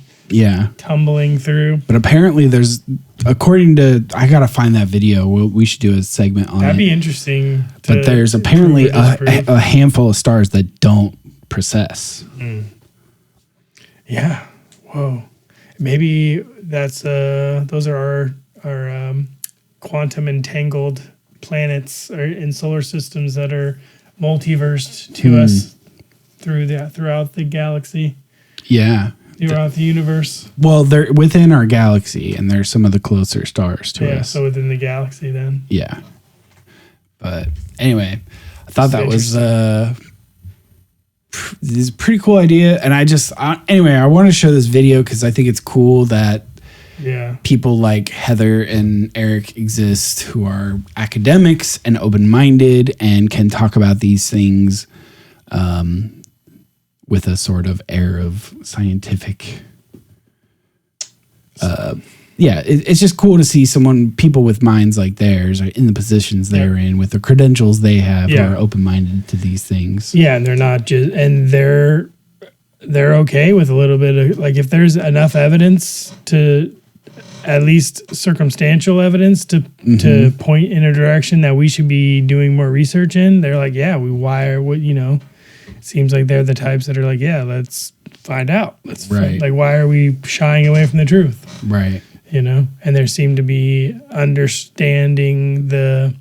tumbling through. But apparently there's, according to, I got to find that video. We should do a segment on That'd it. be interesting. But there's apparently a handful of stars that don't precess. Yeah. Whoa. Maybe that's those are our quantum entangled planets in solar systems that are multiversed to us throughout the galaxy. Yeah. Throughout the universe. Well, they're within our galaxy, and they're some of the closer stars to us. Yeah, so within the galaxy then. Yeah. But anyway, I thought that was this is a pretty cool idea. And I want to show this video because I think it's cool that people like Heather and Eric exist who are academics and open-minded and can talk about these things with a sort of air of scientific. It's just cool to see people with minds like theirs are in the positions they're in with the credentials they have who are open-minded to these things. Yeah, and they're not just, and they're okay with a little bit of, like, if there's enough evidence to, at least circumstantial evidence to point in a direction that we should be doing more research in, they're like, it seems like they're the types that are like, let's find out. Like, why are we shying away from the truth? Right. And there seem to be understanding the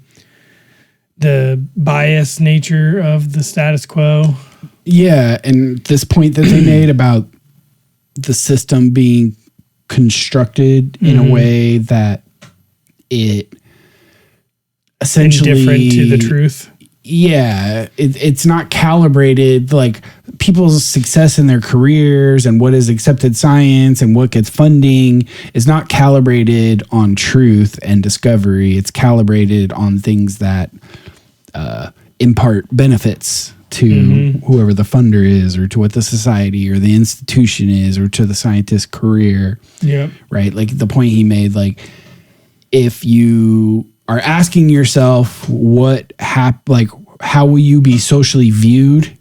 biased nature of the status quo. Yeah, and this point that they made about the system being constructed in a way that it essentially indifferent to the truth. Yeah, it's not calibrated, like people's success in their careers and what is accepted science and what gets funding is not calibrated on truth and discovery. It's calibrated on things that impart benefits to whoever the funder is, or to what the society or the institution is, or to the scientist's career. Yep. Right. Like the point he made, like if you are asking yourself how will you be socially viewed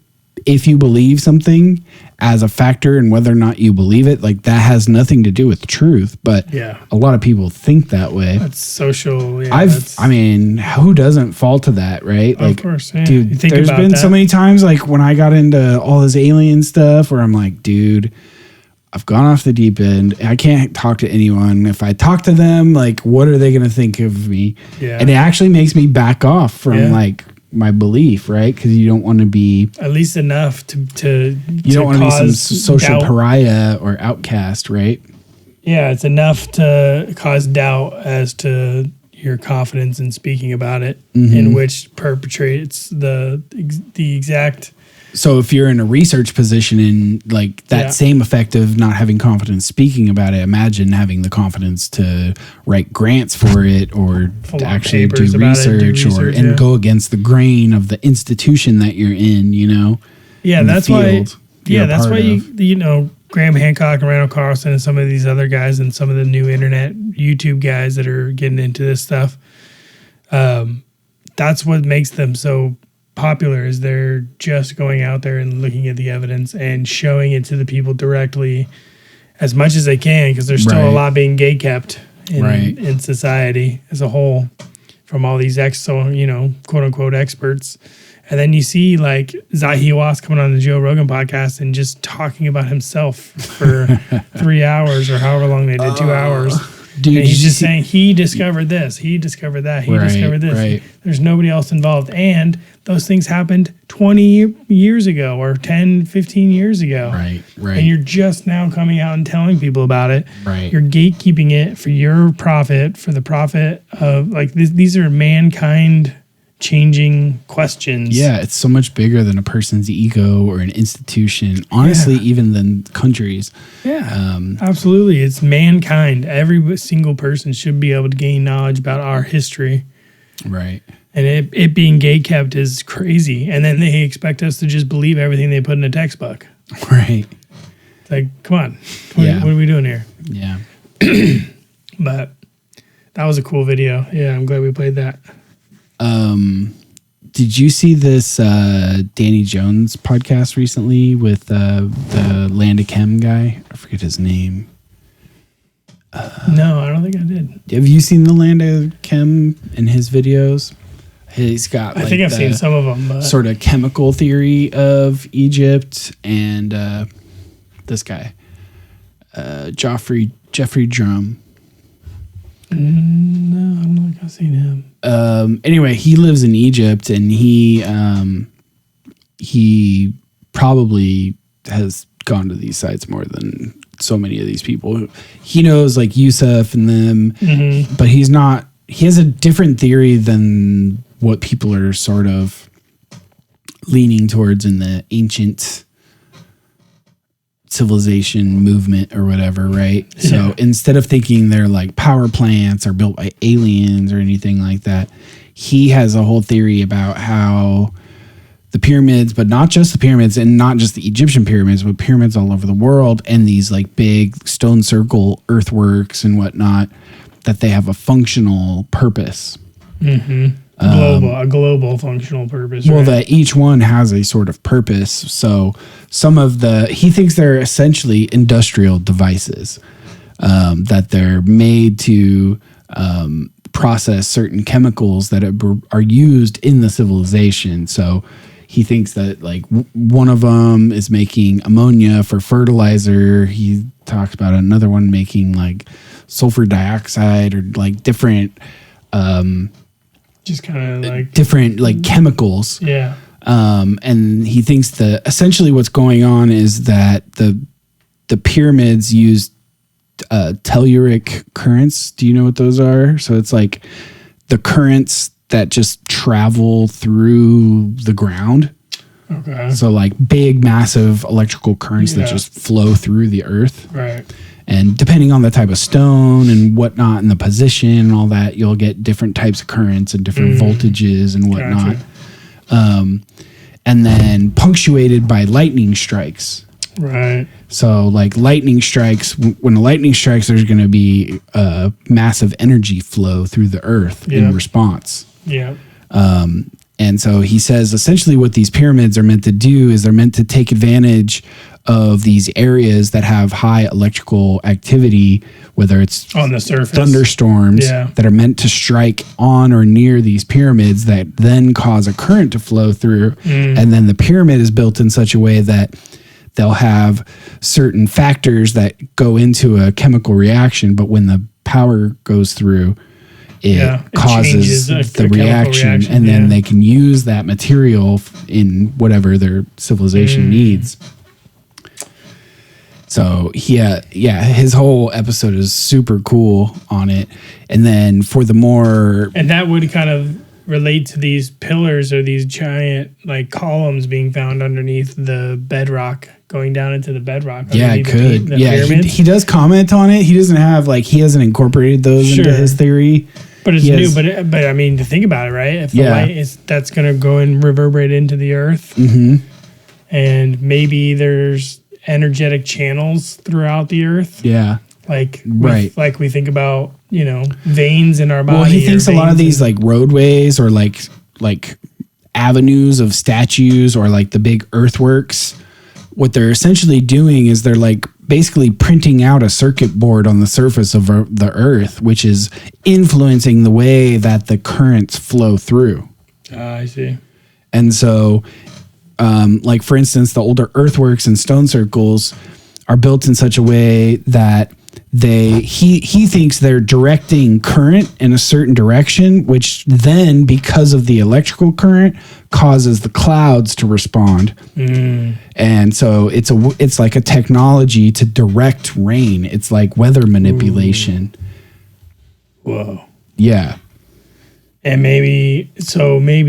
if you believe something as a factor in whether or not you believe it, like that has nothing to do with truth. But a lot of people think that way. That's social. Yeah, I mean, who doesn't fall to that, right? Like, of course, yeah. Dude, there's been so many times, like when I got into all this alien stuff, where I'm like, dude, I've gone off the deep end. I can't talk to anyone. If I talk to them, like, what are they going to think of me? Yeah. And it actually makes me back off from like my belief, right? Because you don't want to be at least enough to you don't want to be some social pariah or outcast, right? Yeah, it's enough to cause doubt as to your confidence in speaking about it, in which perpetrates the exact. So if you're in a research position in like that same effect of not having confidence speaking about it, imagine having the confidence to write grants for it, or to actually do research, and go against the grain of the institution that you're in, you know? Yeah, that's why. Yeah, that's why you know, Graham Hancock and Randall Carlson and some of these other guys and some of the new internet YouTube guys that are getting into this stuff. That's what makes them so popular, is they're just going out there and looking at the evidence and showing it to the people directly as much as they can, because there's still a lot being gatekept in society as a whole from all these quote unquote experts. And then you see like Zahi Hawass coming on the Joe Rogan podcast and just talking about himself for 3 hours or however long they did, 2 hours. Dude, and he's just saying he discovered this, he discovered that, he discovered this. Right. There's nobody else involved. And those things happened 20 years ago or 10, 15 years ago. Right. And you're just now coming out and telling people about it. Right. You're gatekeeping it for your profit, for the profit of like these are mankind changing questions. Yeah, it's so much bigger than a person's ego or an institution. Honestly, even than countries. Yeah, absolutely. It's mankind. Every single person should be able to gain knowledge about our history. Right. And it being gatekept is crazy. And then they expect us to just believe everything they put in a textbook. Right. It's like, come on. What are we doing here? Yeah. But that was a cool video. Yeah, I'm glad we played that. Did you see this Danny Jones podcast recently with the Land of Chem guy? I forget his name. No, I don't think I did. Have you seen the Land of Chem in his videos? He's got I think I've seen some of them. But sort of chemical theory of Egypt, and this guy, Geoffrey Drum. No, I don't think I've seen him. Anyway, he lives in Egypt, and he probably has gone to these sites more than so many of these people. He knows like Yusuf and them, but he has a different theory than what people are sort of leaning towards in the ancient civilization movement or whatever, right? Yeah. So instead of thinking they're like power plants or built by aliens or anything like that, he has a whole theory about how the pyramids, but not just the pyramids and not just the Egyptian pyramids, but pyramids all over the world and these like big stone circle earthworks and whatnot, that they have a functional purpose. A global functional purpose. Well, right? that each one has a sort of purpose. So he thinks they're essentially industrial devices, that they're made to process certain chemicals that are used in the civilization. So he thinks that like one of them is making ammonia for fertilizer. He talks about another one making like sulfur dioxide or like different just kind of like different like chemicals. Yeah. And he thinks that essentially what's going on is that the pyramids used telluric currents. Do you know what those are? So it's like the currents that just travel through the ground. Okay. So like big, massive electrical currents that just flow through the earth. Right. And depending on the type of stone and whatnot and the position and all that, you'll get different types of currents and different voltages and whatnot. Gotcha. and then punctuated by lightning strikes. Right. So like lightning strikes, when a lightning strikes, there's going to be a massive energy flow through the earth in response. Yeah. And so he says essentially what these pyramids are meant to do is they're meant to take advantage of these areas that have high electrical activity, whether it's on the surface, thunderstorms that are meant to strike on or near these pyramids that then cause a current to flow through. And then the pyramid is built in such a way that they'll have certain factors that go into a chemical reaction, but when the power goes through, it causes the reaction, and then they can use that material in whatever their civilization needs. So his whole episode is super cool on it. And then for the more... And that would kind of relate to these pillars or these giant like columns being found underneath the bedrock, going down into the bedrock. Yeah, it could. He does comment on it. He doesn't have he hasn't incorporated those into his theory. But it's new. But I mean, to think about it, right? If the light is, that's going to go and reverberate into the earth, and maybe there's energetic channels throughout the earth. Yeah. Like we think about, veins in our body. Well, he thinks a lot of these like roadways or like avenues of statues or like the big earthworks, what they're essentially doing is they're like basically printing out a circuit board on the surface of the earth, which is influencing the way that the currents flow through. I see. And so, like for instance, the older earthworks and stone circles are built in such a way that he thinks they're directing current in a certain direction, which then, because of the electrical current, causes the clouds to respond. And so it's like a technology to direct rain. It's like weather manipulation. Whoa. Yeah. And maybe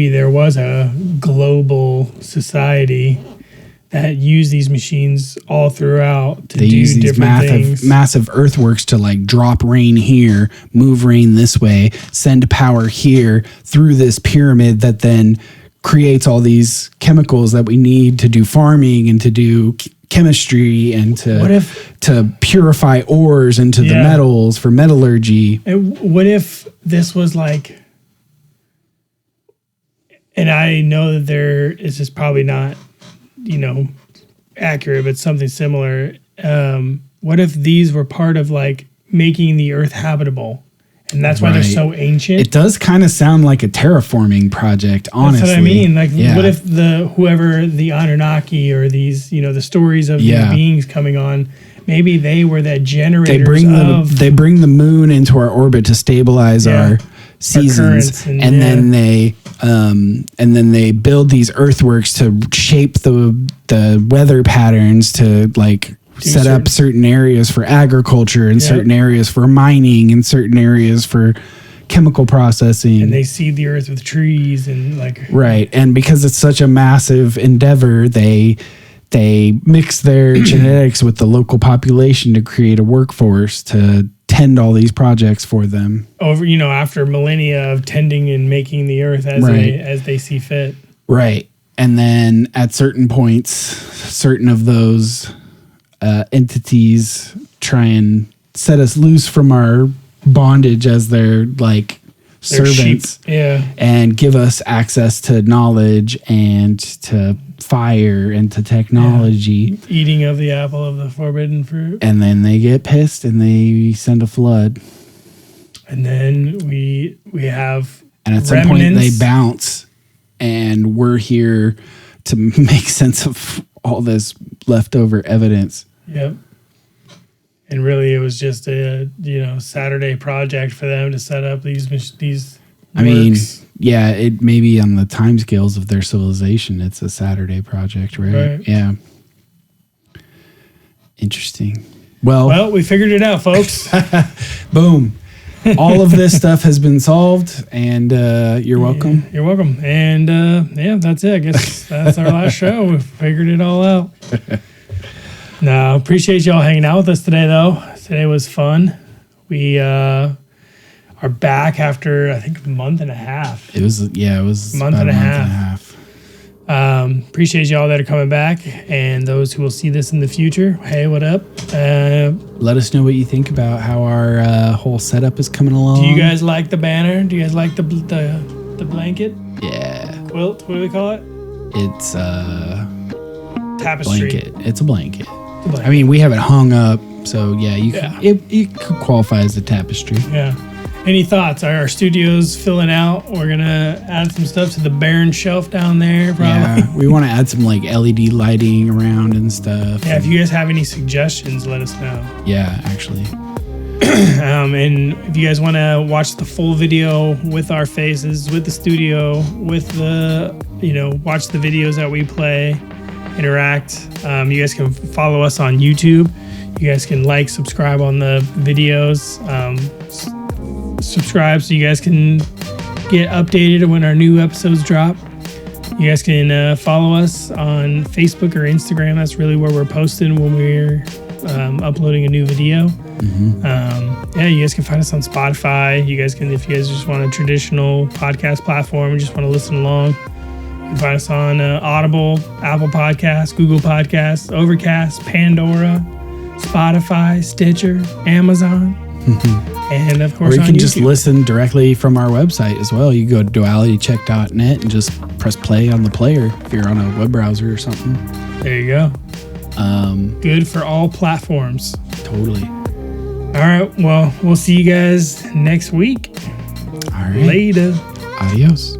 there was a global society that use these machines all throughout to do different things. Massive earthworks to like drop rain here, move rain this way, send power here through this pyramid that then creates all these chemicals that we need to do farming and to do chemistry and to purify ores into the metals for metallurgy. And what if this was like, and I know that this is probably not accurate, but something similar. What if these were part of like making the earth habitable? And that's why they're so ancient. It does kind of sound like a terraforming project, honestly. That's what I mean. Like, what if whoever the Anunnaki or these, the stories of these beings coming on, maybe they were that generators they bring the moon into our orbit to stabilize our seasons, and then they build these earthworks to shape the weather patterns to like set up certain areas for agriculture and certain areas for mining and certain areas for chemical processing. And they seed the earth with trees and like and because it's such a massive endeavor, they mix their genetics with the local population to create a workforce to tend all these projects for them. Over, after millennia of tending and making the earth as they see fit. Right. And then at certain points, certain of those entities try and set us loose from our bondage as their like servants, and give us access to knowledge and to fire and to technology. Eating of the apple of the forbidden fruit. And then they get pissed and they send a flood. And then we have and at some point they bounce, and we're here to make sense of all this leftover evidence. Yep. And really, it was just a Saturday project for them to set up these. I mean, it may be on the timescales of their civilization. It's a Saturday project, right? Yeah. Interesting. Well, we figured it out, folks. Boom. All of this stuff has been solved, and you're welcome. You're welcome. And that's it. I guess that's our last show. We figured it all out. No, appreciate y'all hanging out with us today, though. Today was fun. We are back after, I think, a month and a half. It was a month and a half. Appreciate y'all that are coming back, and those who will see this in the future. Hey, what up? Let us know what you think about how our whole setup is coming along. Do you guys like the banner? Do you guys like the blanket? Yeah. Quilt? What do we call it? It's tapestry. Blanket. It's a blanket. I mean, we have it hung up, so yeah, it could qualify as a tapestry. Yeah. Any thoughts? Are our studios filling out? We're gonna add some stuff to the barren shelf down there. Probably. Yeah, we want to add some like LED lighting around and stuff. Yeah, if you guys have any suggestions, let us know. Yeah, actually. And if you guys want to watch the full video with our faces, with the studio, with the, watch the videos that we play, interact, you guys can follow us on YouTube. You guys can subscribe on the videos. Subscribe so you guys can get updated when our new episodes drop. You guys can follow us on Facebook or Instagram. That's really where we're posting when we're uploading a new video. You guys can find us on Spotify. You guys can, if you guys just want a traditional podcast platform and just want to listen along, you can find us on Audible, Apple Podcasts, Google Podcasts, Overcast, Pandora, Spotify, Stitcher, Amazon. And of course, or you on can YouTube. just listen directly from our website as well. You go to dualitycheck.net and just press play on the player if you're on a web browser or something. There you go. Good for all platforms. Totally. All right. Well, we'll see you guys next week. All right. Later. Adios.